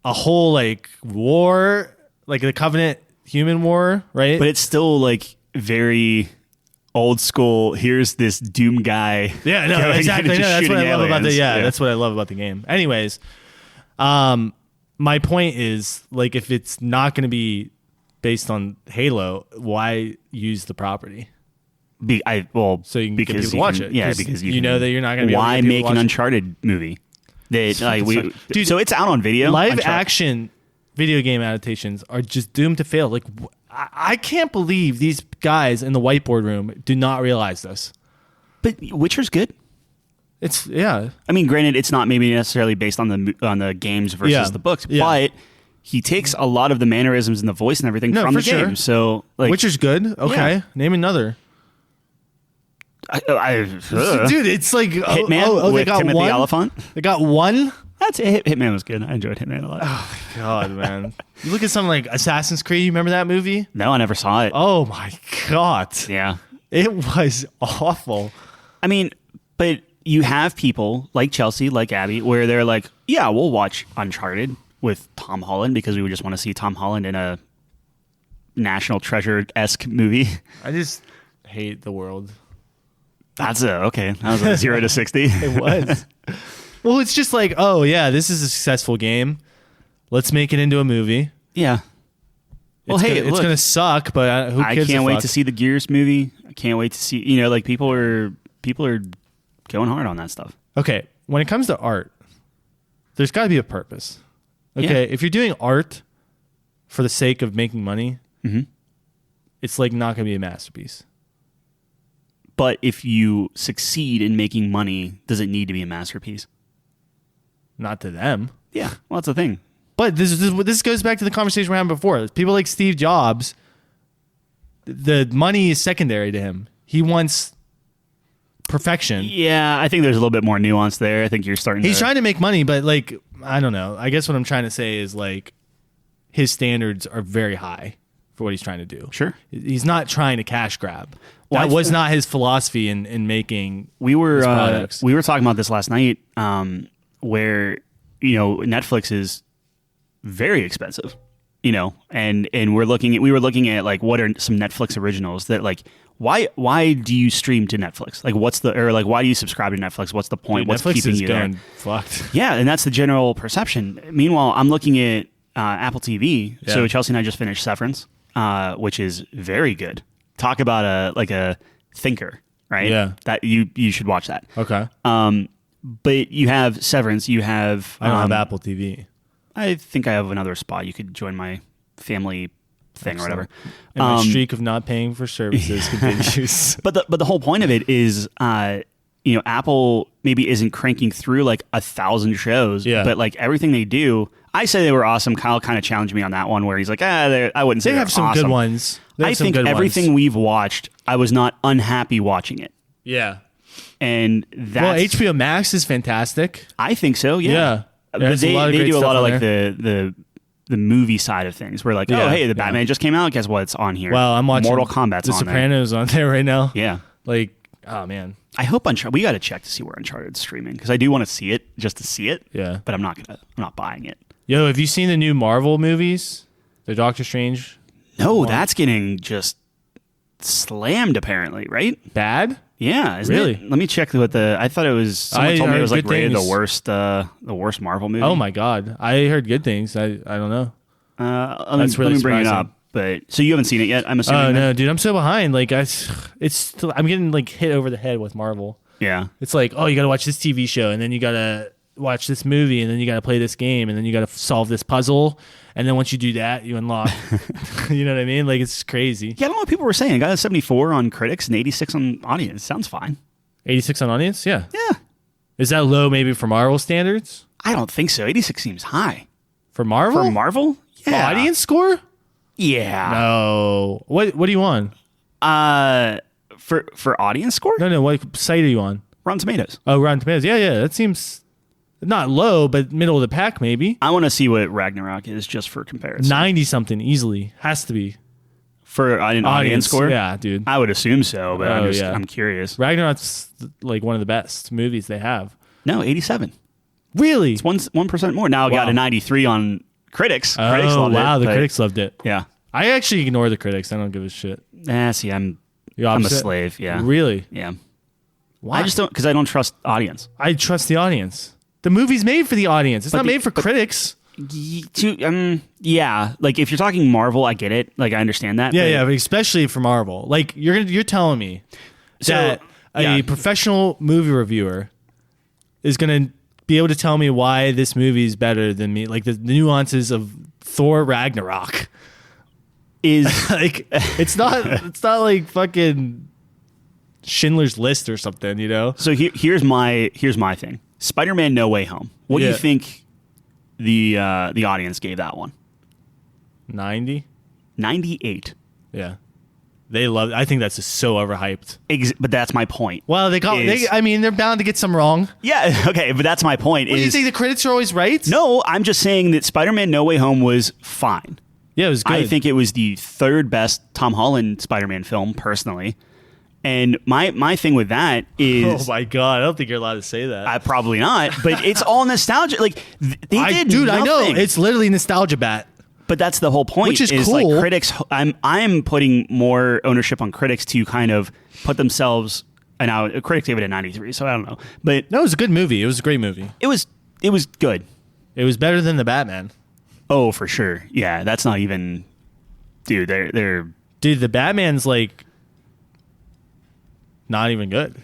a whole like war, like the Covenant human war, right? But it's still like very old school. Here's this Doom guy. Yeah, no, exactly. No, that's what I love about the that's what I love about the game. Anyways, my point is like if it's not going to be based on Halo, why use the property? So you can get people to watch it. Yeah, because you know that you're not going to be why able to make an Uncharted movie? Dude, so it's out on video. Live action video game adaptations are just doomed to fail. Like I can't believe these guys in the whiteboard room do not realize this. But Witcher's good. It's I mean, granted, it's not maybe necessarily based on the games versus the books, but he takes a lot of the mannerisms and the voice and everything from the game. So, like, Witcher's good. Okay, name another. Dude, it's like Hitman with Timothy Olyphant. They got one. That's it. Hitman was good. I enjoyed Hitman a lot. Oh God, man! You look at something like Assassin's Creed. You remember that movie? No, I never saw it. Oh my God! Yeah, it was awful. I mean, but you have people like Chelsea, like Abby, where they're like, "Yeah, we'll watch Uncharted with Tom Holland because we would just want to see Tom Holland in a National Treasure-esque movie." I just hate the world. That's okay. That was a 0 to 60. It was. Well, it's just like, oh yeah, this is a successful game. Let's make it into a movie. Yeah. Well, it's gonna suck, but who cares? I can't wait to see the Gears movie. I can't wait to see. Like people are going hard on that stuff. Okay, when it comes to art, there's got to be a purpose. Okay, if you're doing art for the sake of making money, it's like not gonna be a masterpiece. But if you succeed in making money, does it need to be a masterpiece? Not to them. Yeah, well, that's the thing. But this goes back to the conversation we had before. People like Steve Jobs, the money is secondary to him. He wants perfection. Yeah, I think there's a little bit more nuance there. I think you're starting He's trying to make money, but like, I don't know. I guess what I'm trying to say is like his standards are very high for what he's trying to do. Sure. He's not trying to cash grab. That was not his philosophy in making his products. We were talking about this last night, where Netflix is very expensive, and we were looking at like what are some Netflix originals that like why do you stream to Netflix? Like why do you subscribe to Netflix? What's the point? Dude, what's Netflix keeping is you going there? Fucked. Yeah, and that's the general perception. Meanwhile, I'm looking at Apple TV. Yeah. So Chelsea and I just finished Severance, which is very good. Talk about a thinker, right? Yeah. That you should watch that. Okay. But you have Severance. You have I don't have Apple TV. I think I have another spot. You could join my family thing. Excellent. Or whatever. And my streak of not paying for services continues. But the whole point of it is, Apple maybe isn't cranking through like 1,000 shows. Yeah. But like everything they do, I say they were awesome. Kyle kind of challenged me on that one where he's like, I wouldn't say they have some awesome. good ones. I think everything we've watched, I was not unhappy watching it. Yeah. And that's... HBO Max is fantastic. I think so, yeah. But they do a lot of like the movie side of things. We're like, oh, hey, the Batman just came out. Guess what? It's on here. Well, I'm watching Mortal Kombat's The on Sopranos on there right now. Yeah. Like, oh, man. I hope we got to check to see where Uncharted's streaming because I do want to see it just to see it. Yeah. But I'm not buying it. Yo, have you seen the new Marvel movies? The Doctor Strange? No, that's getting just slammed apparently, right? Bad? Yeah, isn't really? It? Let me check what I thought it was. Someone told me it was like rated the worst Marvel movie. Oh my God, I heard good things. I don't know. Let me bring it up. But so you haven't seen it yet? I'm assuming. Oh no, dude, I'm so behind. Like I'm getting like hit over the head with Marvel. Yeah, it's like, oh, you got to watch this TV show, and then you got to watch this movie, and then you got to play this game, and then you got to solve this puzzle, and then once you do that, you unlock. You know what I mean? Like it's crazy. Yeah, I don't know what people were saying. I got a 74 on critics and 86 on audience. Sounds fine. 86 on audience? Yeah. Yeah. Is that low maybe for Marvel standards? I don't think so. 86 seems high. For Marvel? For Marvel? Yeah. Audience score? Yeah. No. What are you on? For audience score? No. What site are you on? Rotten Tomatoes. Oh, Rotten Tomatoes. Yeah. That seems not low, but middle of the pack maybe. I want to see what Ragnarok is just for comparison. 90 something easily. Has to be. For an audience score? Yeah, dude. I would assume so, but I'm curious. Ragnarok's like one of the best movies they have. No, 87. Really? It's 1% more. Now it got a 93 on Critics Oh, loved wow, it. the but- critics loved it. Yeah. I actually ignore the critics. I don't give a shit. See, I'm You're a opposite? slave. Yeah. Really? Yeah. Why? I just don't, because I don't trust audience. I trust the audience. The movie's made for the audience. It's not made for but- critics. Yeah. Like if you're talking Marvel, I get it. Like I understand that. Yeah, but- yeah, but especially for Marvel. Like you're telling me that yeah. a professional movie reviewer is going to be able to tell me why this movie is better than me, like the nuances of Thor Ragnarok. Is Like it's not like fucking Schindler's List or something, you know? so here's my thing. Spider-Man: No Way Home. What do you Yeah. think the audience gave that one? 90? 98. Yeah. They love it. I think that's just so overhyped. But that's my point. Well, I mean, they're bound to get some wrong. Yeah, okay, but that's my point. What, do you think the critics are always right? No, I'm just saying that Spider-Man: No Way Home was fine. Yeah, it was good. I think it was the third best Tom Holland Spider-Man film, personally. And my thing with that is... Oh my God, I don't think you're allowed to say that. Probably not, but it's all nostalgia. Like, they did Dude, nothing. I know. It's literally nostalgia bat. But that's the whole point. Which is like cool. critics. I'm putting more ownership on critics to kind of put themselves. And now critics gave it a 93, so I don't know. But No, it was a good movie. It was a great movie. it was good. It was better than the Batman. Oh, for sure. Yeah, that's not even. Dude, they're Dude, the Batman's like not even good.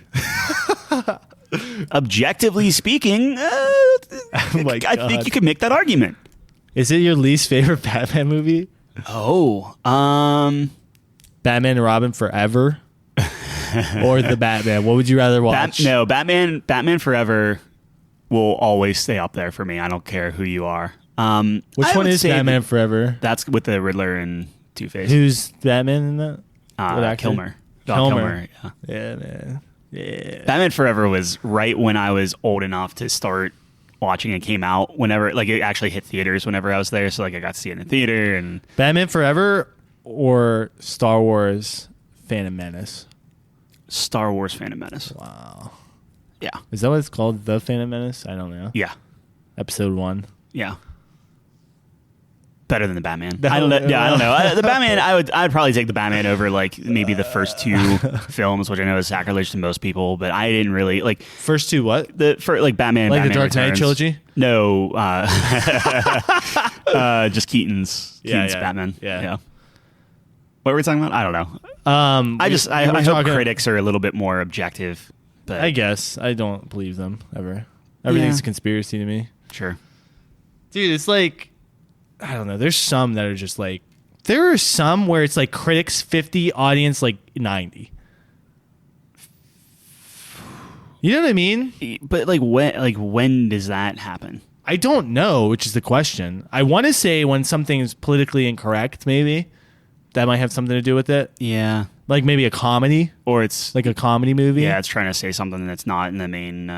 objectively speaking. Oh my I God. think you could make that argument. Is it your least favorite Batman movie? Oh, Batman and Robin Forever? Or the Batman? What would you rather watch? no, Batman Forever will always stay up there for me. I don't care who you are. Which I one would is say Batman Forever? That's with the Riddler and Two-Face. Who's Batman in that? What actor? Kilmer. Val Kilmer. Yeah. Yeah, man. Yeah. Batman Forever was right when I was old enough to start watching it. Came out whenever, like, it actually hit theaters whenever I was there. So, like, I got to see it in the theater. And Batman Forever or Star Wars Phantom Menace? Star Wars Phantom Menace. Wow. Yeah. Is that what it's called? The Phantom Menace? I don't know. Yeah. Episode 1. Yeah. Better than the Batman. No, I don't know. Yeah, I don't no. know. The Batman, I'd probably take the Batman over, like, maybe the first two films, which I know is sacrilege to most people, but I didn't really like First two what? for like Batman. Like the Batman Dark Knight Returns. trilogy? No, just Keaton's Yeah. Batman. Yeah. What were we talking about? I don't know. I I hope critics are a little bit more objective. But I guess. I don't believe them ever. Everything's a conspiracy to me. sure. Dude, it's like, I don't know. There's some that are just like, there are some where it's like critics 50, audience like 90. You know what I mean? But when does that happen? I don't know, which is the question. I want to say when something is politically incorrect, maybe that might have something to do with it. Yeah. Like maybe a comedy, Or it's like a comedy movie. yeah, it's trying to say something that's not in the main.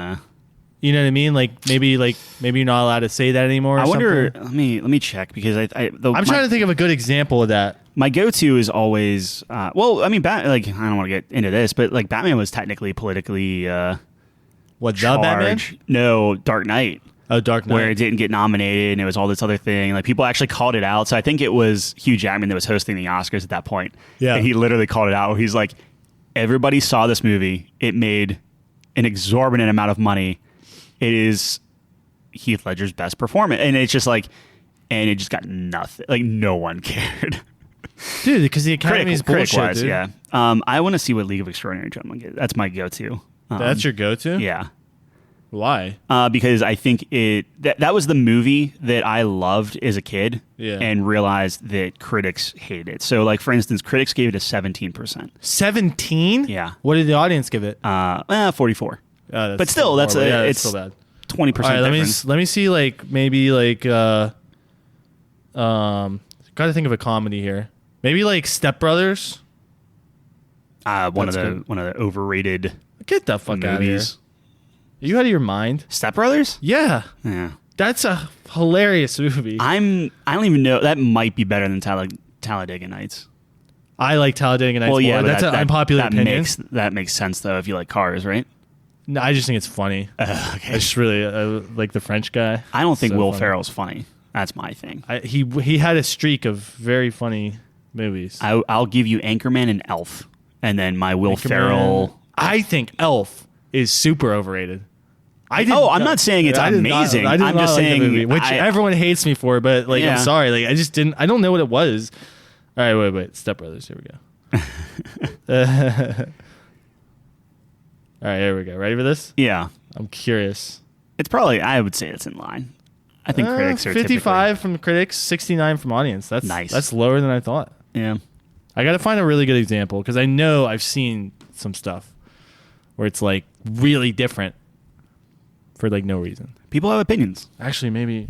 You know what I mean? Like maybe you're not allowed to say that anymore. Or I wonder. something. Let me check because I'm trying to think of a good example of that. My go-to is always well. I mean, like I don't want to get into this, but like Batman was technically politically What, the Batman? charged. No, Dark Knight. Oh, Dark Knight. Where it didn't get nominated and it was all this other thing. Like people actually called it out. So I think it was Hugh Jackman that was hosting the Oscars at that point. Yeah. And he literally called it out where he's like, everybody saw this movie. It made an exorbitant amount of money. It is Heath Ledger's best performance. And it's just like, and it just got nothing. Like no one cared. Dude, because the Academy's bullshit, Critic-wise, dude. yeah. I want to see what League of Extraordinary Gentlemen gets. That's my go-to. That's your go-to? Yeah. Why? Because I think that was the movie that I loved as a kid Yeah. and realized that critics hated it. So, like, for instance, critics gave it a 17%. 17? Yeah. What did the audience give it? 44. That's But still, that's horrible. Yeah, it's still bad. 20% All right, difference. let me see, like, maybe, like, gotta think of a comedy here. Maybe, like, Step Brothers? One of That's the good. overrated Get the fuck out of here. movies. Are you out of your mind? Step Brothers? Yeah. Yeah. That's a hilarious movie. I don't even know. That might be better than Talladega Nights. I like Talladega Nights Well, yeah, more. but That's an unpopular opinion. That makes sense though if you like cars, right? No, I just think it's funny. Okay. I just really like the French guy. I don't think So Will funny. Ferrell's funny. That's my thing. He had a streak of very funny movies. I'll give you Anchorman and Elf, and then my Will Ferrell. I think Elf is super overrated. I'm not saying it's amazing. I'm just saying the movie, which everyone hates me for, but like I'm sorry, like I just didn't. I don't know what it was. All right, wait. Step Brothers. Here we go. All right, here we go. Ready for this? Yeah. I'm curious. It's probably. I would say it's in line. I think critics are 55 from critics, 69 from audience. That's nice. That's lower than I thought. Yeah. I got to find a really good example because I know I've seen some stuff where it's like really different for like no reason. People have opinions. Actually, maybe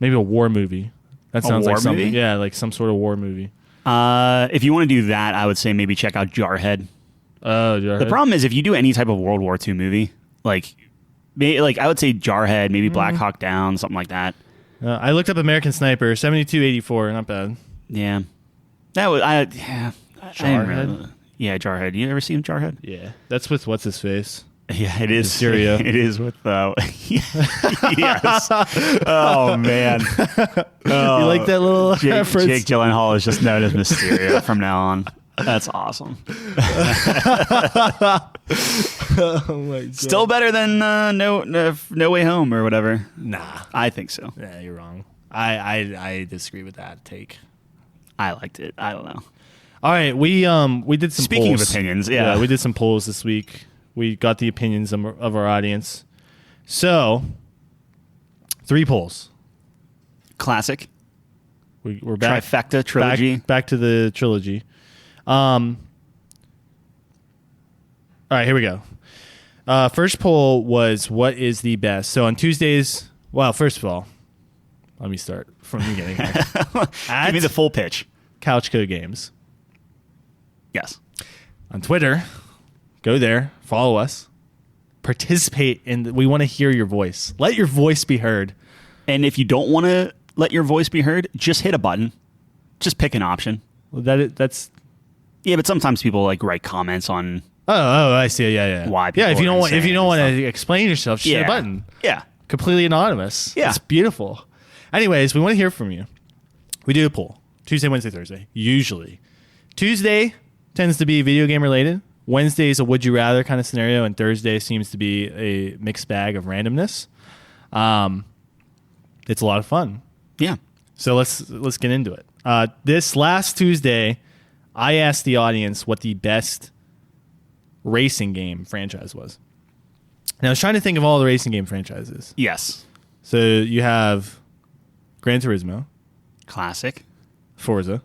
a war movie. That sounds like something. Movie? Yeah, like some sort of war movie. If you want to do that, I would say maybe check out Jarhead. Oh, Jarhead. The problem is if you do any type of World War II movie, like I would say Jarhead, maybe Black Hawk Down, something like that. I looked up American Sniper, 72-84, not bad. Yeah. That was Jarhead. Yeah, Jarhead. You ever seen Jarhead? Yeah, that's with what's his face. Yeah, it is. Syria. It is with yes. Oh man. You like that little reference? Jake Gyllenhaal is just known as Mysterio from now on. That's awesome. Oh my God. Still better than No Way Home or whatever. Nah, I think so. Yeah, you're wrong. I disagree with that take. I liked it. I don't know. All right, we did some Speaking polls. of opinions, yeah, we did some polls this week. We got the opinions of our audience. So, 3 polls. Classic. We're back. Trifecta trilogy. Back to the trilogy. All right, here we go. First poll was what is the best? So on Tuesdays, well, first of all, let me start from the beginning. Give me the full pitch. Couch Code Games. Yes. On Twitter, go there, follow us, participate in. We want to hear your voice. Let your voice be heard. And if you don't want to let your voice be heard, just hit a button. Just pick an option. Well, that's. Yeah, but sometimes people like write comments on. Oh, I see. Yeah. Why? Yeah, if you don't want to explain yourself, just hit a button. Yeah. Completely anonymous. Yeah. It's beautiful. Anyways, we want to hear from you. We do a poll Tuesday, Wednesday, Thursday. Usually, Tuesday tends to be video game related. Wednesday is a would you rather kind of scenario, and Thursday seems to be a mixed bag of randomness. It's a lot of fun. Yeah. So let's get into it. This last Tuesday, I asked the audience what the best racing game franchise was. And I was trying to think of all the racing game franchises. Yes. So you have Gran Turismo, Classic. Forza.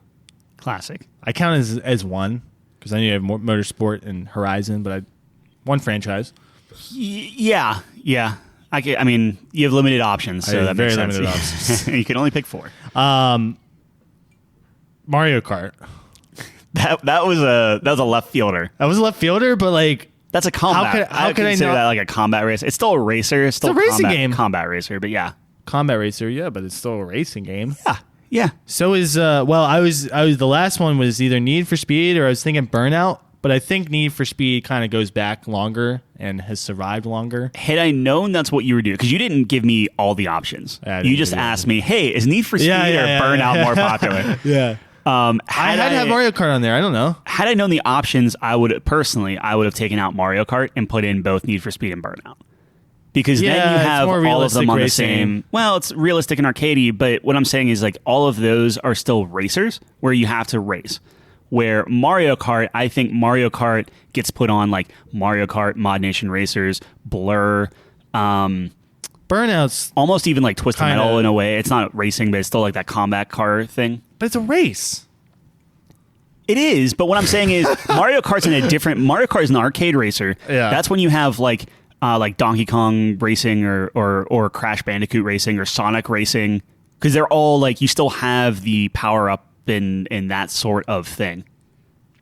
Classic. I count as one because I know you have Motorsport and Horizon, but one franchise. Yeah. I mean, you have limited options, so that makes sense. Limited options. You can only pick 4. Mario Kart. That was a left fielder. That was a left fielder, but like that's a combat. How could I consider not that like a combat race? It's still a racer. It's still a racing game. Combat racer, but yeah, combat racer. Yeah, but it's still a racing game. Yeah. So is I was the last one was either Need for Speed or I was thinking Burnout, but I think Need for Speed kind of goes back longer and has survived longer. Had I known that's what you were doing, because you didn't give me all the options. You just asked me, "Hey, is Need for Speed or Burnout more popular?" Yeah. I had to have Mario Kart on there. I don't know. Had I known the options, I would have taken out Mario Kart and put in both Need for Speed and Burnout. Because then you have all of them on the same. Well, it's realistic and arcadey, but what I'm saying is like all of those are still racers where you have to race. Where Mario Kart, I think Mario Kart gets put on like Mario Kart, Mod Nation Racers, Blur, Burnout's almost even like Twisted Metal in a way. It's not racing, but it's still like that combat car thing. But it's a race. It is, but what I'm saying is Mario Kart's in a different. Mario Kart is an arcade racer. Yeah. That's when you have like Donkey Kong Racing or Crash Bandicoot Racing or Sonic Racing, because they're all like you still have the power up in that sort of thing.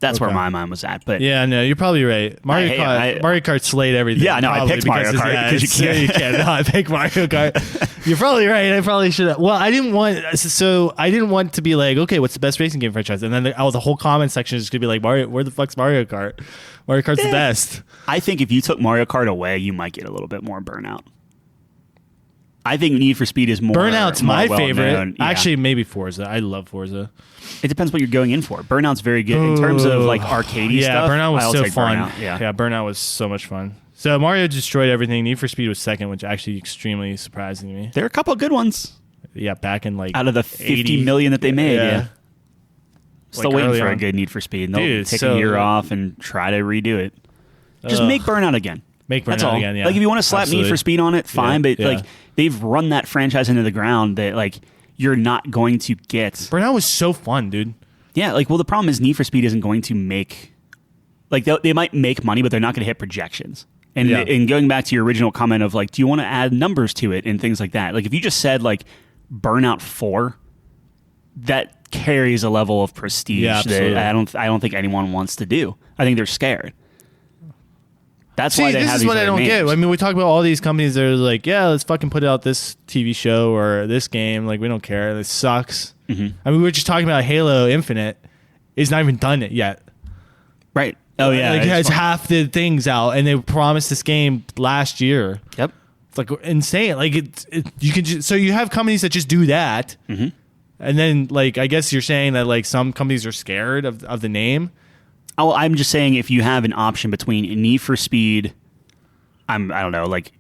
That's where my mind was at. But yeah, no, you're probably right. Mario Kart slayed everything. Yeah, no, I picked Mario Kart because you can't not pick Mario Kart. You're probably right. I probably should have. Well, I didn't want to be like, okay, what's the best racing game franchise? And then the whole comment section is just gonna be like, Mario, where the fuck's Mario Kart? Mario Kart's the best. I think if you took Mario Kart away, you might get a little bit more Burnout. I think Need for Speed is more. Burnout's more my well-known. favorite. Yeah. Actually, maybe Forza. I love Forza. It depends what you're going in for. Burnout's very good in terms of like arcadey stuff. Burnout was I'll so take fun. Burnout. Yeah. Burnout was so much fun. So Mario destroyed everything. Need for Speed was second, which actually extremely surprising to me. There are a couple of good ones. Yeah, back in like out of the 50 million that they made. Yeah. Still like waiting for on. a good Need for Speed. And they'll take so a year off and try to redo it. Just make Burnout again. Make Burnout That's all. again, yeah. Like if you want to slap Absolutely. Need for Speed on it, fine. But Yeah. like they've run that franchise into the ground that like you're not going to get. Burnout was so fun, dude. Yeah, like well the problem is Need for Speed isn't going to make like they might make money, but they're not going to hit projections. And and going back to your original comment of like, do you want to add numbers to it and things like that? Like if you just said like Burnout 4, that carries a level of prestige that I don't think anyone wants to do. I think they're scared. That's why they this have is these what I other don't names. get. I mean, we talk about all these companies that are like, yeah, let's fucking put out this TV show or this game. Like, we don't care. It sucks. Mm-hmm. I mean, we were just talking about Halo Infinite. It's not even done it yet. Right. Oh, yeah. Like, it has half the things out, and they promised this game last year. Yep. It's like insane. Like, you can just, so you have companies that just do that. Mm-hmm. And then, like, I guess you're saying that, like, some companies are scared of the name. Oh, I'm just saying if you have an option between Need for Speed, I don't know, like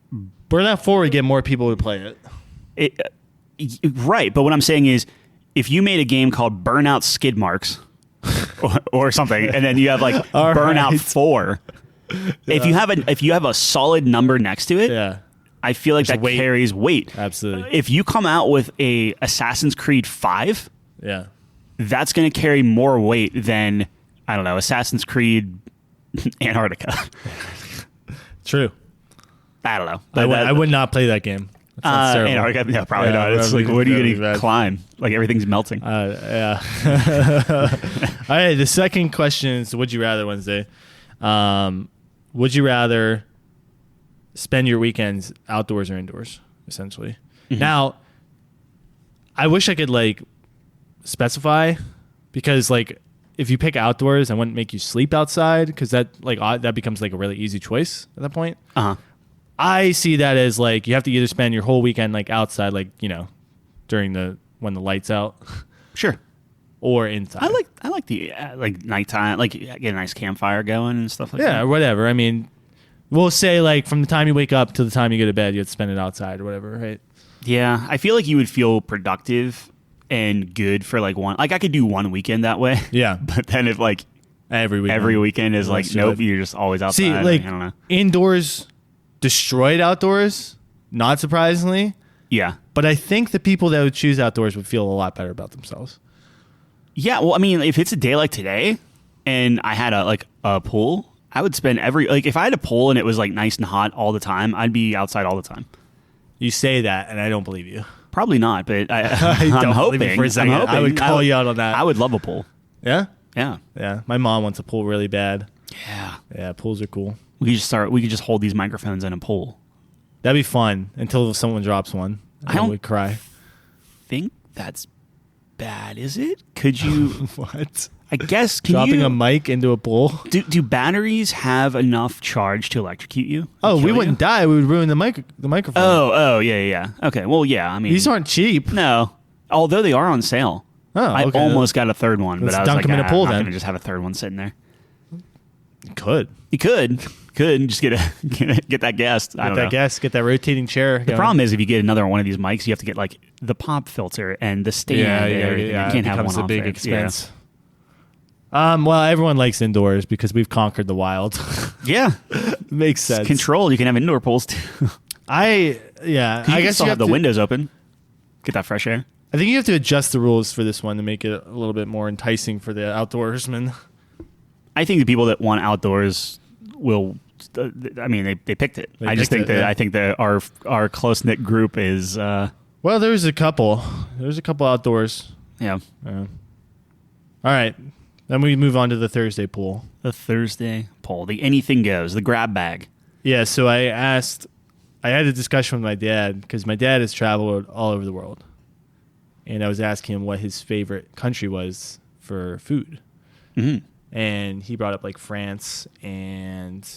Burnout 4 would get more people to play it. Right, but what I'm saying is if you made a game called Burnout Skid Marks or something, and then you have like Burnout right. 4, if you have a solid number next to it, Yeah. I feel like Just that weight. carries weight. Absolutely. If you come out with a Assassin's Creed 5, Yeah. that's going to carry more weight than, I don't know, Assassin's Creed Antarctica. True. I don't know. I would not play that game. That sounds terrible. Antarctica, no, probably Yeah, not. It's that'd like, be- what are you that'd going be to bad. climb? Like everything's melting. Yeah. All right. The second question is: Would you rather Wednesday? Would you rather spend your weekends outdoors or indoors? Essentially. Mm-hmm. Now, I wish I could like specify because like if you pick outdoors, I wouldn't make you sleep outside because that that becomes like a really easy choice at that point. Uh-huh. I see that as like you have to either spend your whole weekend like outside, like during when the lights out, Sure. or inside. I like the like nighttime, like get a nice campfire going and stuff like yeah, that. or whatever. I mean, we'll say like from the time you wake up to the time you go to bed, you have to spend it outside or whatever, right? Yeah, I feel like you would feel productive and good for like one. Like I could do one weekend that way. Yeah, But then if like every weekend is like Unless nope, you're you're just always outside. See, like I don't know. indoors destroyed outdoors, not surprisingly. Yeah. But I think the people that would choose outdoors would feel a lot better about themselves. Yeah, well, I mean, if it's a day like today and I had a pool, I would spend if I had a pool and it was like nice and hot all the time, I'd be outside all the time. You say that, and I don't believe you. Probably not, but I'm don't hoping. believe it for a second. I'm hoping. I would call you out on that. I would love a pool. Yeah? Yeah. Yeah. My mom wants a pool really bad. Yeah. Yeah, pools are cool. We could just hold these microphones in a pool. That'd be fun until someone drops one. I don't would cry. think that's bad, is it? Could you What? I guess Dropping a mic into a pool? do batteries have enough charge to electrocute you? Oh, we Kill wouldn't you? die. We would ruin the microphone. Oh, yeah. Okay. Well, yeah, I mean These aren't cheap. No. Although they are on sale. Oh, I okay. almost got a third one, but Let's I was dunk like, them in a pool I'm not then. going to just have a third one sitting there. You could. You could just get that gas. I don't know. Get that rotating chair. The problem is if you get another one of these mics, you have to get like the pop filter and the stand. and everything. You can't it have becomes one a off big there. expense. Well, everyone likes indoors because we've conquered the wild. Yeah, Makes sense. it's controlled. You can have indoor pools too. I guess still you have the windows open. Get that fresh air. I think you have to adjust the rules for this one to make it a little bit more enticing for the outdoorsman. I think the people that want outdoors will. I mean, they picked it. They I just picked think it, that yeah. I think that our close knit group is. Well, there's a couple. There's a couple outdoors. Yeah. All right. Then we move on to the Thursday pool. The Thursday poll. The anything goes. The grab bag. Yeah, so I had a discussion with my dad because my dad has traveled all over the world. And I was asking him what his favorite country was for food. Mm-hmm. And he brought up like France and,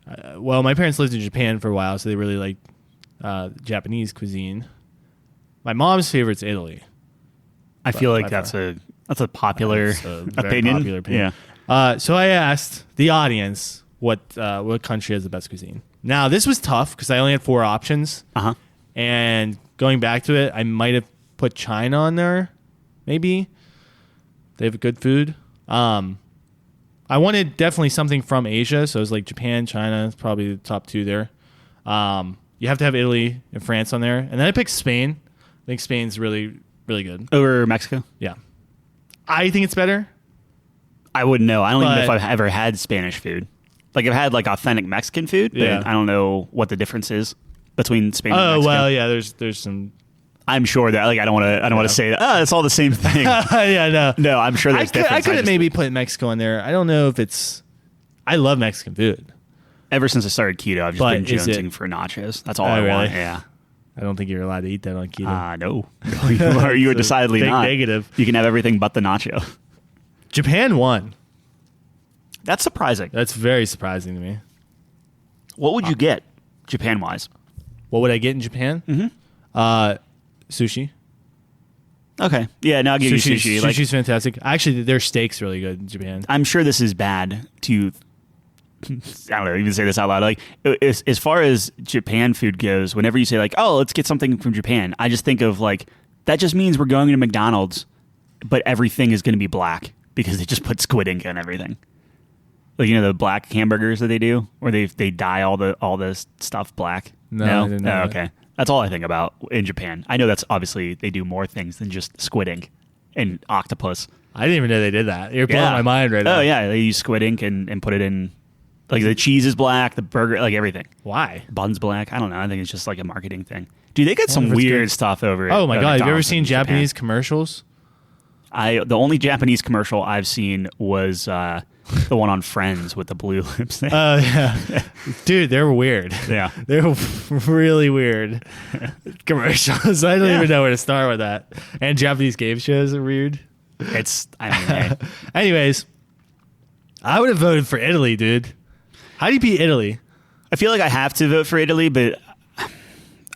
my parents lived in Japan for a while, so they really like Japanese cuisine. My mom's favorite's Italy. I feel like that's a popular opinion. Popular opinion. Yeah. So I asked the audience what country has the best cuisine. Now this was tough because I only had 4 options. And going back to it, I might have put China on there. Maybe they have good food. I wanted definitely something from Asia, so it was like Japan, China, probably the top 2 there. You have to have Italy and France on there, and then I picked Spain. I think Spain's really, really good over Mexico. Yeah, I think it's better. I wouldn't know. I don't even know if I've ever had Spanish food. Like I've had like authentic Mexican food, but I don't know what the difference is between Spain and Mexico. Oh well, yeah. There's some. I'm sure that like I don't want to say that. Oh, it's all the same thing. Yeah, no. I'm sure there's difference. I could have maybe put Mexico in there. I don't know if it's. I love Mexican food. Ever since I started keto, I've just been jonesing for nachos. That's all I want. Yeah. I don't think you're allowed to eat that on keto. No. You are decidedly not. Negative. You can have everything but the nacho. Japan won. That's surprising. That's very surprising to me. What would you get, Japan-wise? What would I get in Japan? Sushi. Okay. Yeah, now I'll give you sushi. Sushi's fantastic. Actually, their steak's really good in Japan. I'm sure this is bad to... I don't know, even say this out loud. Like, as far as Japan food goes, whenever you say like, "Oh, let's get something from Japan," I just think of like that just means we're going to McDonald's, but everything is going to be black because they just put squid ink on everything. Like the black hamburgers that they do, where they dye all the stuff black. No, I didn't know that. Okay, that's all I think about in Japan. I know that's obviously they do more things than just squid ink and octopus. I didn't even know they did that. You're blowing my mind right now. Oh yeah, they use squid ink and put it in. Like the cheese is black, the burger, like everything. Why? Bun's black. I don't know. I think it's just like a marketing thing. Dude, they get some weird stuff over. Oh my god! Have you ever seen Japanese commercials? The only Japanese commercial I've seen was the one on Friends with the blue lipstick. Oh yeah, dude, they were weird. Yeah, they were really weird commercials. I don't even know where to start with that. And Japanese game shows are weird. Anyways, I would have voted for Italy, dude. How do you beat Italy? I feel like I have to vote for Italy, but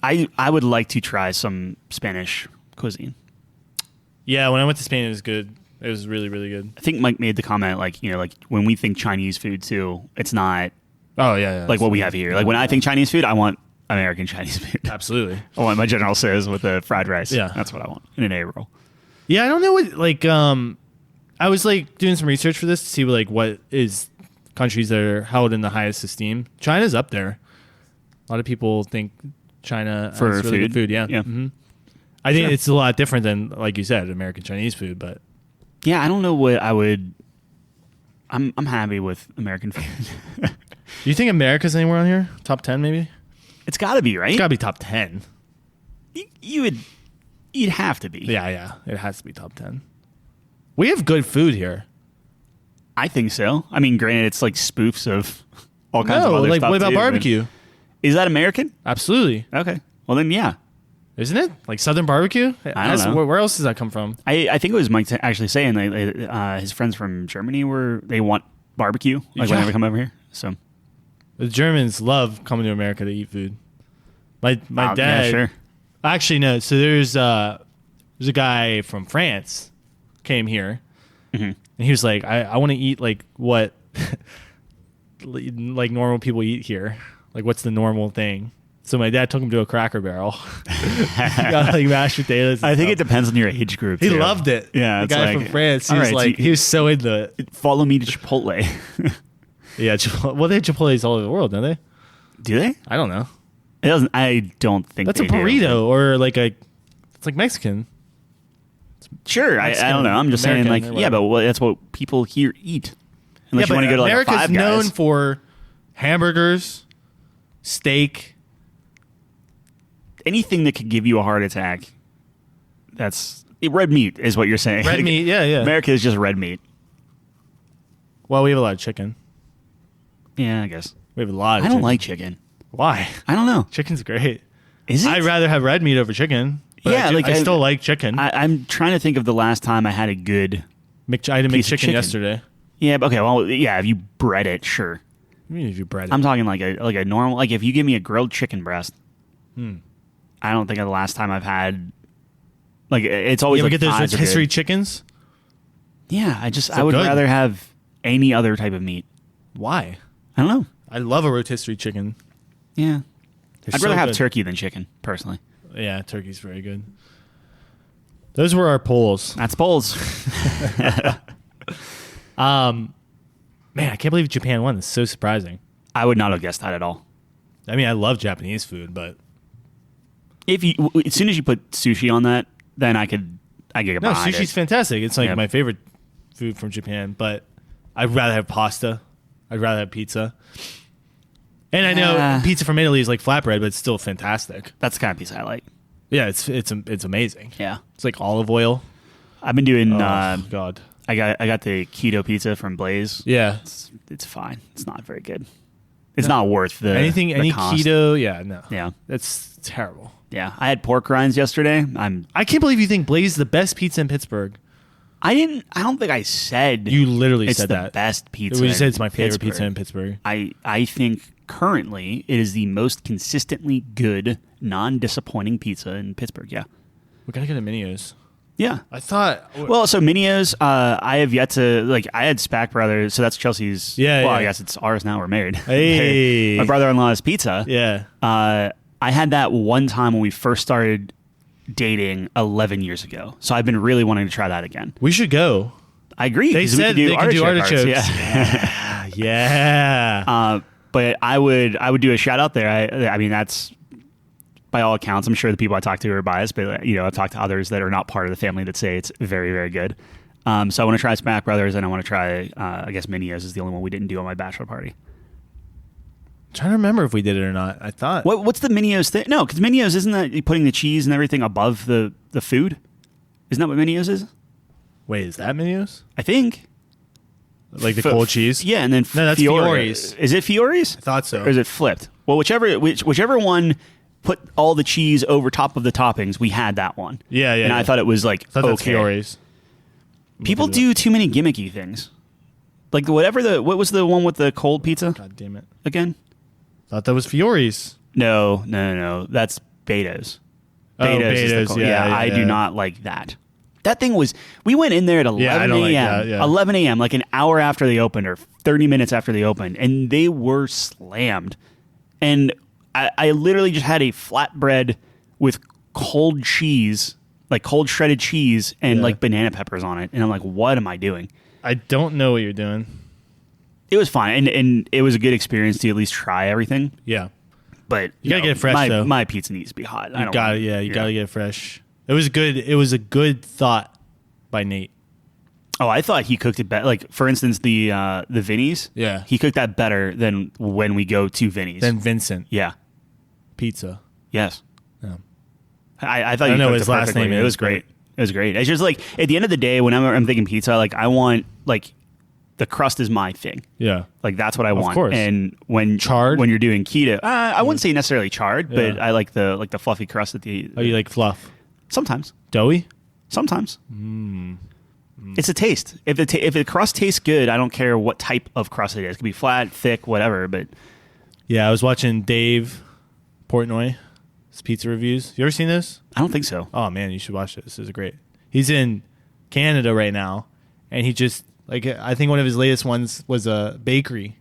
I would like to try some Spanish cuisine. Yeah, when I went to Spain, it was good. It was really, really good. I think Mike made the comment, like when we think Chinese food too, it's not. Oh yeah, like what we have here. Like when I think Chinese food, I want American Chinese food. Absolutely. I want my General Tso's with the fried rice. Yeah, that's what I want in an egg roll. Yeah, I don't know what I was like doing some research for this to see what is countries that are held in the highest esteem. China's up there. A lot of people think China for has really good food. Yeah. Mm-hmm. I think it's a lot different than, like you said, American Chinese food. But yeah, I don't know what I would. I'm happy with American food. Do you think America's anywhere on here? Top 10 maybe? It's got to be, right? It's got to be top 10. You'd have to be. Yeah. It has to be top 10. We have good food here. I think so. I mean, granted, it's like spoofs of all kinds of other stuff. What about barbecue? Is that American? Absolutely. Okay. Well, then, yeah. Isn't it? Like Southern barbecue? I don't know. Where else does that come from? I think it was Mike actually saying his friends from Germany they want barbecue whenever they come over here. So the Germans love coming to America to eat food. My dad. Yeah, sure. Actually, no. So there's a guy from France came here. Mm-hmm. And he was like, I want to eat like what like normal people eat here. Like what's the normal thing? So my dad took him to a Cracker Barrel. Got like mashed potatoes. I think it depends on your age group. He loved it. Yeah, the guy from France. He was he was so into it. Follow me to Chipotle. Yeah, well they have Chipotles all over the world, don't they? Do they? I don't know. It doesn't. I don't think that's a burrito or like it's like Mexican. Sure, I don't know. I'm just American saying, but that's what people here eat. Unless you want to go to like America's a Five Guys. known for hamburgers, steak, anything that could give you a heart attack. That's red meat, is what you're saying. Red meat, yeah. America is just red meat. Well, we have a lot of chicken. Yeah, I guess we have a lot. I don't like chicken. Why? I don't know. Chicken's great. Is it? I'd rather have red meat over chicken. But yeah, I still like chicken. I'm trying to think of the last time I had a good. I had to make chicken yesterday. Yeah, okay. Well, yeah. If you bread it, sure. I mean, if you bread it, I'm talking like a normal. Like if you give me a grilled chicken breast, I don't think of the last time I've had. Like, it's always You ever like get those thighs are rotisserie good. chickens? Yeah, I would good. rather have any other type of meat. Why? I don't know. I love a rotisserie chicken. Yeah, They're I'd so rather have good. turkey than chicken, personally. Yeah, turkey's very good. Those were our polls. That's polls. Man, I can't believe Japan won. It's so surprising. I would not have guessed that at all. I mean, I love Japanese food, but If you, as soon as you put sushi on that, then I get no, behind sushi's it. fantastic. It's like Yep. my favorite food from Japan, but I'd rather have pasta. I'd rather have pizza. And I know pizza from Italy is like flatbread, but it's still fantastic. That's the kind of pizza I like. Yeah, it's amazing. Yeah, It's like olive oil. I've been doing. Oh, God. I got the keto pizza from Blaze. Yeah. It's fine. It's not very good. It's not worth the Any the cost. keto, yeah, no. Yeah, That's terrible. yeah. I had pork rinds yesterday. I can't believe you think Blaze is the best pizza in Pittsburgh. I don't think I said You literally it's said the that. best pizza. You said it's in my favorite Pittsburgh. pizza in Pittsburgh. I think currently it is the most consistently good, non-disappointing pizza in Pittsburgh. Yeah. We gotta get a Minio's. Yeah. I thought. Well, so Minio's, I have yet to, like, I had Spack Brothers, so that's Chelsea's. Yeah, Well, yeah. I guess it's ours now. We're married. Hey. My brother-in-law's pizza. Yeah. I had that one time when we first started dating 11 years ago. So I've been really wanting to try that again. We should go. I agree. They 'cause we said could do they could do artichoke hearts, artichokes. Yeah. Yeah. But I would do a shout out there. I mean, that's by all accounts. I'm sure the people I talk to are biased, but I've talked to others that are not part of the family that say it's very, very good. So I want to try Smack Brothers, and I want to try. I guess Minio's is the only one we didn't do on my bachelor party. Trying to remember if we did it or not. I thought. What's the Minio's thing? No, because Minio's isn't that you putting the cheese and everything above the food? Isn't that what Minio's is? Wait, is that Minio's? I think. Like the cold cheese? Yeah, and then No, that's Fiore's. Is it Fiore's? I thought so. Or is it flipped? Well, whichever one put all the cheese over top of the toppings, we had that one. Yeah, yeah. And yeah. I thought it was like, I thought that's okay. Fiore's. People do too many gimmicky things. Like what was the one with the cold pizza God damn it. again? Thought that was Fiore's. No. That's Beto's. Oh, Beto's, yeah, I yeah. do not like that. That thing was, we went in there at 11 I a.m. don't like that, yeah. 11 a.m., like an hour after they opened or 30 minutes after they opened, and they were slammed. And I literally just had a flatbread with cold cheese, like cold shredded cheese and Yeah. like banana peppers on it. And I'm like, what am I doing? I don't know what you're doing. It was fine. And it was a good experience to at least try everything. Yeah. But You gotta get it fresh, though. My pizza needs to be hot. You gotta get it fresh. It was good. It was a good thought by Nate. Oh, I thought he cooked it better. Like, for instance, the Vinny's. Yeah. He cooked that better than when we go to Vinny's. Then Vincent Yeah. Pizza. Yes. Yeah. I thought I you know cooked his it last perfectly. name It is, was great. It was great. It's just like, at the end of the day, whenever I'm thinking pizza, like, I want, like, the crust is my thing. Yeah. Like, that's what I want. course. And when Charred? when you're doing keto, I wouldn't say necessarily charred, but Yeah. I like the fluffy crust at the. Oh, you like fluff? Sometimes. Doughy? Sometimes. It's a taste. If the crust tastes good, I don't care what type of crust it is. It could be flat, thick, whatever. But Yeah, I was watching Dave Portnoy's pizza reviews. You ever seen this? I don't think so. Oh man, you should watch this. This is great. He's in Canada right now, and he just like I think one of his latest ones was a bakery,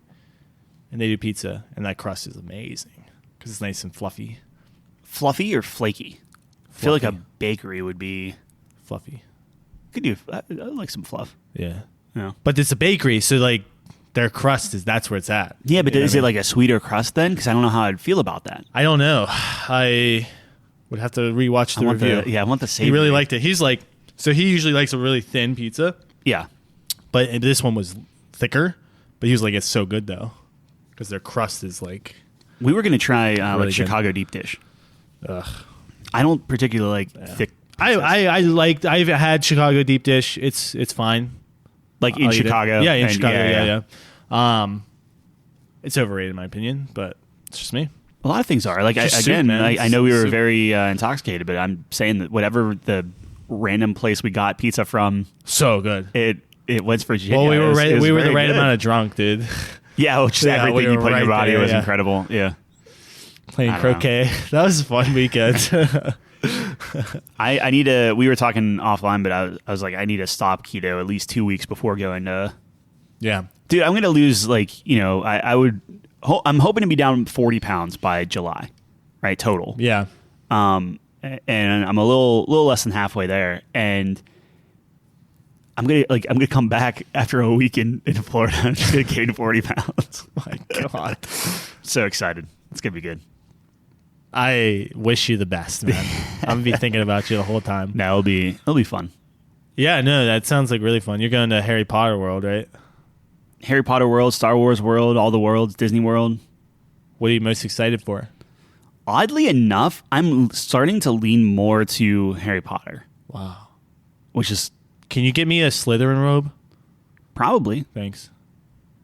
and they do pizza, and that crust is amazing because it's nice and fluffy. Fluffy or flaky? I feel like a Fluffy. bakery would be. Fluffy. Could do. I like some fluff. Yeah, Yeah. but it's a bakery, so like their crust that's where it's at. Yeah, but You know is what I it mean? like a sweeter crust then? Because I don't know how I'd feel about that. I don't know. I would have to rewatch the review. I want the savory. He really liked it. He's like, so he usually likes a really thin pizza, Yeah. but this one was thicker. But he was like, it's so good though, because their crust is like, We were gonna try Really like good. Chicago deep dish. ugh. I don't particularly like thick. I've had Chicago deep dish. It's fine. Like in I'll eat it. Chicago. Yeah, in And Chicago. Yeah. It's overrated in my opinion, but it's just me. A lot of things are like Just soup, again. man. I know we were Soup. very intoxicated, but I'm saying that whatever the random place we got pizza from, So good. it West Virginia. Well, we It were was- right. it was We were the very right good. amount of drunk, dude. Yeah, which is Yeah, we everything you were put in your right body there, was yeah. incredible. Yeah. Playing croquet. That was a fun weekend. I need to. We were talking offline, but I was like, I need to stop keto at least 2 weeks before going to. Yeah, dude, I'm gonna lose I'm hoping to be down 40 pounds by July, right? Total. Yeah. And I'm a little less than halfway there, and I'm gonna come back after a week in Florida. I'm just gonna gain 40 pounds. My God, so excited! It's gonna be good. I wish you the best, man. I'm gonna be thinking about you the whole time. No, it'll be fun. Yeah, no, that sounds like really fun. You're going to Harry Potter World, right? Harry Potter World, Star Wars World, all the worlds, Disney World. What are you most excited for? Oddly enough, I'm starting to lean more to Harry Potter. Wow. Which is... Can you get me a Slytherin robe? Probably. Thanks.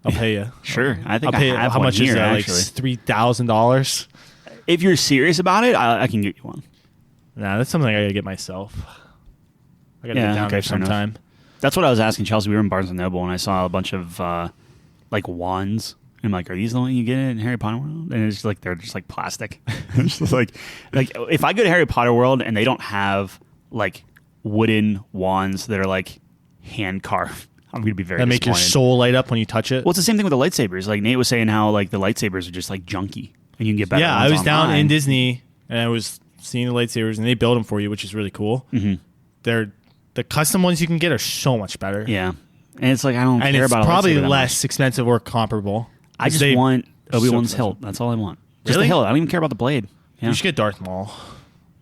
I'll pay you. Sure. I think I'll pay I have how one much here, is that? actually. Like $3,000? If you're serious about it, I can get you one. Nah, that's something I gotta get myself. I gotta get down there sometime. That's what I was asking Chelsea. We were in Barnes & Noble, and I saw a bunch of wands. And I'm like, are these the one you get in Harry Potter World? And it's like, they're just like plastic. It's just like if I go to Harry Potter World and they don't have like wooden wands that are like hand carved, I'm going to be very disappointed. That make your soul light up when you touch it? Well, it's the same thing with the lightsabers. Like Nate was saying how like the lightsabers are just like junky and you can get better ones I was online. down in Disney and I was seeing the lightsabers and they build them for you, which is really cool. Mm-hmm. The custom ones you can get are so much better. Yeah. And it's like, I don't care about it's probably lightsaber less expensive or comparable. I just want Obi-Wan's so hilt. That's all I want. Just Really? the hilt. I don't even care about the blade. Yeah. You should get Darth Maul.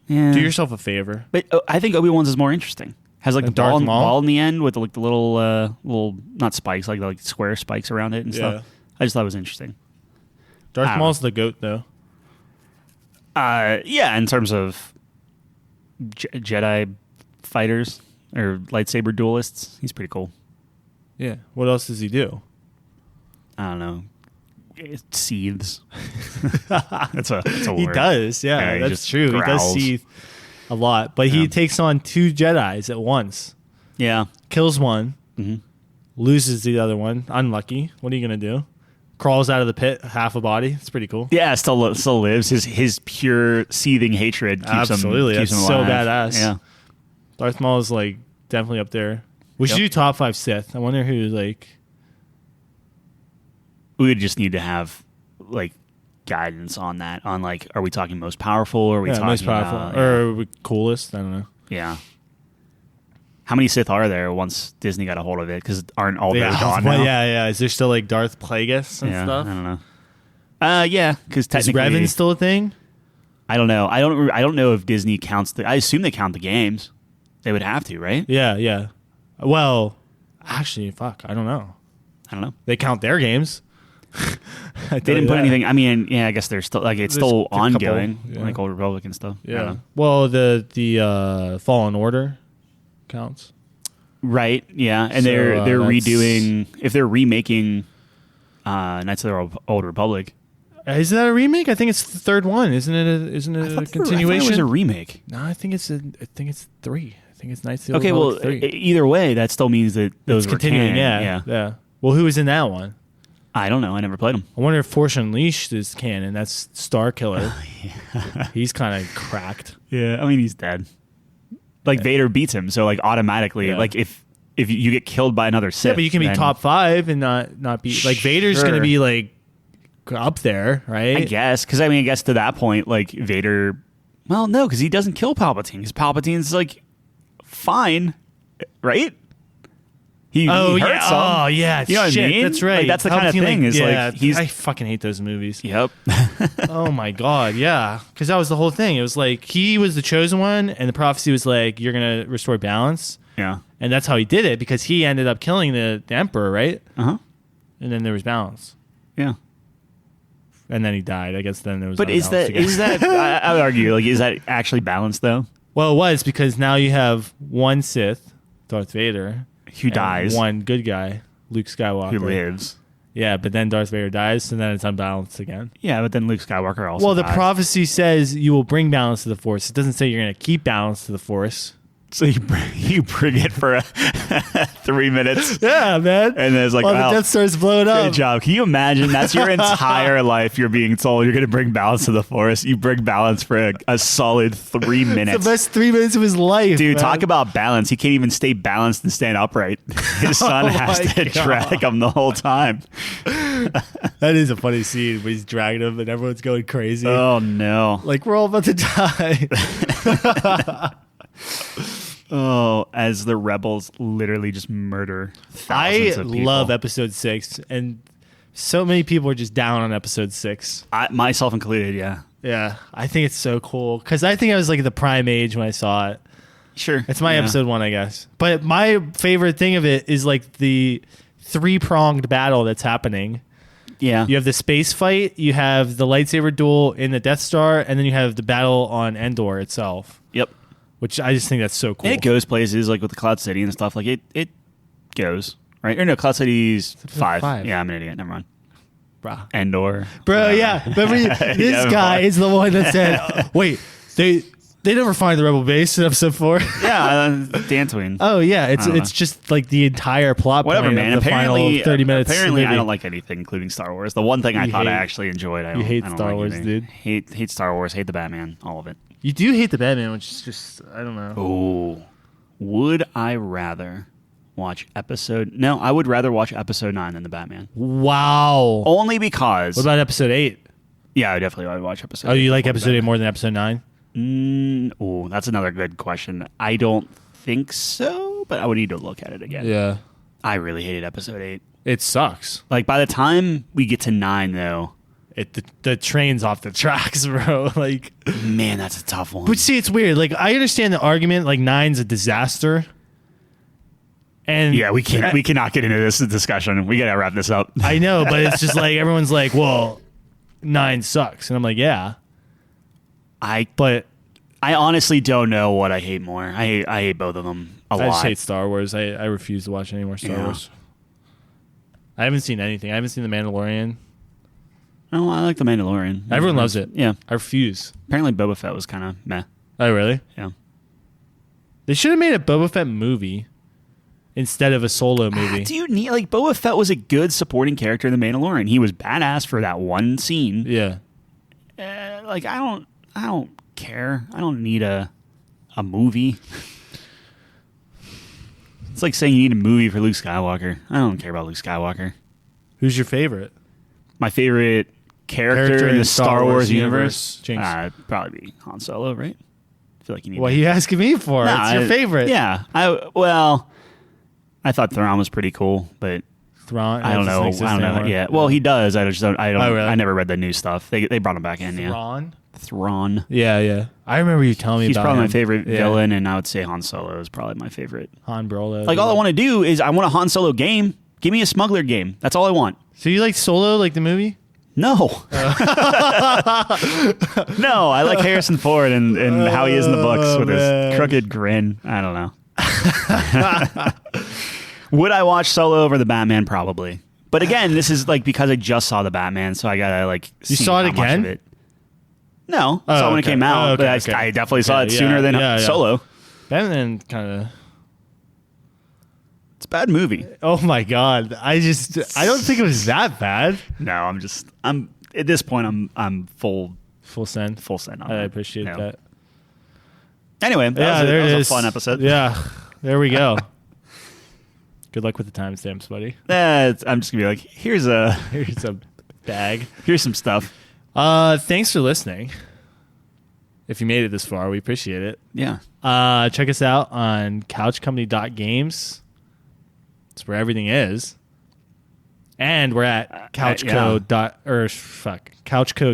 Yeah. Do yourself a favor. But I think Obi-Wan's is more interesting. Has like the Darth Maul? ball in the end with the little not spikes, like square spikes around it and stuff. I just thought it was interesting. Darth Maul's the GOAT, though. Yeah, in terms of Jedi fighters or lightsaber duelists, he's pretty cool. Yeah. What else does he do? I don't know. It seethes. that's a word. He does. Yeah, that's true. Growls. He does seethe a lot, but he takes on 2 Jedis at once. Yeah. Kills one, Mm-hmm. loses the other one. Unlucky. What are you gonna do? Crawls out of the pit, half a body. It's pretty cool. Yeah, still lives. His pure seething hatred keeps Absolutely. him. Keeps That's him so alive. badass. Yeah. Darth Maul is like definitely up there. We should do top 5 Sith. I wonder who like. We would just need to have like guidance on that. On like, are we talking most powerful? Or are we talking most powerful about, or coolest? I don't know. Yeah. How many Sith are there once Disney got a hold of it? Because aren't all those gone now? Yeah. Is there still like Darth Plagueis and stuff? I don't know. Yeah, because technically, is Revan still a thing? I don't know. I don't know if Disney counts I assume they count the games. They would have to, right? Yeah. Well, actually, fuck. I don't know. They count their games. They didn't put anything. I mean, yeah, I guess they're still like it's There's still a ongoing, couple, like Old Republic and stuff. Yeah. Well, the Fallen Order counts. Right. Yeah, and So, they're that's- redoing if they're remaking Knights of the Old Republic. Is that a remake? I think it's the third one. Isn't it a continuation? I thought it was a remake. No, I think it's 3. I think it's Knights of the Old Okay, well, Republic 3. either way, that still means that those It's were continuing. canon. Yeah. Well, who was in that one? I don't know. I never played them. I wonder if Force Unleashed is canon. That's Star Killer. He's kind of cracked. Yeah, I mean he's dead. Like Vader beats him, so like automatically, like if you get killed by another Sith, Yeah, but you can be top 5 and not be like Vader's going to be like up there, right? I guess because I guess to that point, like Vader. Well, no, because he doesn't kill Palpatine. Because Palpatine's like fine, right? He hurts him. Oh, yeah. You know what I mean? That's right. Like, that's the kind of thing. Is like he's. I fucking hate those movies. Yep. Oh my god, yeah. Because that was the whole thing. It was like he was the chosen one, and the prophecy was like you're gonna restore balance. Yeah. And that's how he did it because he ended up killing the emperor, right? Uh-huh. And then there was balance. Yeah. And then he died. I guess then there was. But is that? I would argue like is that actually balanced though? Well, it was because now you have one Sith, Darth Vader, who dies, one good guy, Luke Skywalker, who lives. Yeah, but then Darth Vader dies, and then it's unbalanced again. Yeah, but then Luke Skywalker also. Well, the dies. prophecy says you will bring balance to the Force. It doesn't say you're going to keep balance to the Force. So you bring it for 3 minutes. Yeah, man. And then it's like, while wow, the Death Star's blowing up. good job. Can you imagine? That's your entire life. You're being told you're going to bring balance to the force. You bring balance for a solid 3 minutes. It's the best 3 minutes of his life, dude. man. Talk about balance. He can't even stay balanced and stand upright. His son has to drag him the whole time. That is a funny scene when he's dragging him and everyone's going crazy. Oh no! Like we're all about to die. Oh, as the rebels literally just murder thousands of people. I love episode 6, and so many people are just down on episode 6. Myself included, yeah. Yeah, I think it's so cool because I think I was like the prime age when I saw it. Sure. It's my episode 1, I guess. But my favorite thing of it is like the 3-pronged battle that's happening. Yeah. You have the space fight, you have the lightsaber duel in the Death Star, and then you have the battle on Endor itself. Yep. Which I just think that's so cool. And it goes places like with the Cloud City and stuff. Like it goes, right? Or no, Cloud City's 5. Yeah, I'm an idiot. Never mind. Bro. Endor. Bro, yeah. Remember, this guy is the one that said, wait, they never find the rebel base in episode 4. Yeah, Dantooine. Oh, yeah. It's just like the entire plot whatever, point man. of the Apparently, final 30 minutes. Apparently, I don't like anything, including Star Wars. The one thing I thought I hate- actually enjoyed. I you hate don't Star like Wars, either. dude. Hate Star Wars. Hate the Batman. All of it. You do hate the Batman, which is just, I don't know. Oh, would I rather watch episode? No, I would rather watch episode 9 than the Batman. Wow. Only because. What about episode 8? Yeah, I definitely would watch episode. Oh, 8 you like before episode 8 Batman. more than episode 9? Oh, that's another good question. I don't think so, but I would need to look at it again. Yeah. I really hated episode 8. It sucks. Like by the time we get to 9, though, The train's off the tracks, bro. Like, man, that's a tough one. but see, it's weird. Like, I understand the argument. Like, 9's a disaster. And yeah, we cannot get into this discussion. We gotta wrap this up. I know, but it's just like everyone's like, well, 9 sucks, and I'm like, yeah. But I honestly don't know what I hate more. I hate both of them a lot. I just hate Star Wars. I refuse to watch any more Star Wars. I haven't seen anything. I haven't seen The Mandalorian. Oh, I like The Mandalorian. Everyone loves it. Yeah. I refuse. Apparently Boba Fett was kind of meh. Oh, really? Yeah. They should have made a Boba Fett movie instead of a solo movie. Do you need like Boba Fett was a good supporting character in The Mandalorian. He was badass for that one scene. Yeah. Like I don't care. I don't need a movie. It's like saying you need a movie for Luke Skywalker. I don't care about Luke Skywalker. Who's your favorite? My favorite character in the Star Wars universe? Jinx. It'd probably be Han Solo, right? I feel like you need What are you asking me for? Nah, It's your favorite. Yeah. I thought Thrawn was pretty cool, but Thrawn. I don't know. Anymore. Yeah. Well, he does. I just don't. I don't. Oh, really? I never read the new stuff. They brought him back in. Yeah. Thrawn. Yeah. I remember you telling me He's about probably my him. favorite Yeah. villain, and I would say Han Solo is probably my favorite. Han Brolo. Like all I want to do is I want a Han Solo game. Give me a smuggler game. That's all I want. So you like Solo, like the movie? No. No, I like Harrison Ford and how he is in the books with his crooked grin. I don't know. Would I watch Solo over the Batman? Probably. But again, this is like because I just saw the Batman, so I gotta like You see saw it how much again? of it. No, I saw it when it okay. came out, Oh, okay, but okay. I definitely saw it Yeah, sooner than yeah. Solo. Batman kind of. It's a bad movie. Oh my god! I don't think it was that bad. No, I'm at this point I'm full Send. on I it. appreciate No. that. Anyway, that was a fun episode. Yeah, there we go. Good luck with the timestamps, buddy. I'm just gonna be like, here's a Bag. here's some stuff. Thanks for listening. If you made it this far, we appreciate it. Yeah. Check us out on couchcompany.games. It's where everything is. And we're at Couchco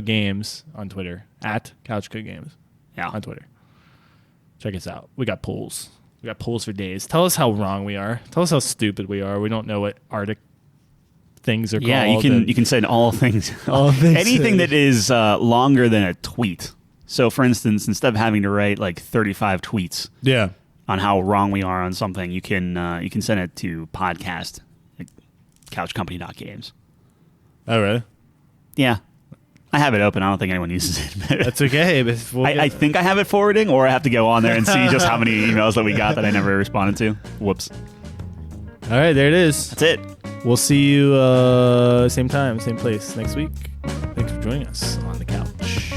Games on Twitter. At Couchco Games on Twitter. Check us out. We got polls. We got polls for days. Tell us how wrong we are. Tell us how stupid we are. We don't know what Arctic things are called. Yeah, you can send all things. All things. Anything that is longer than a tweet. So, for instance, instead of having to write like 35 tweets on how wrong we are on something, you can send it to podcast at couchcompany.games. Oh, really? Yeah. I have it open. I don't think anyone uses it. That's okay. But I think I have it forwarding, or I have to go on there and see just how many emails that we got that I never responded to. Whoops. All right, there it is. That's it. We'll see you same time, same place next week. Thanks for joining us on the couch.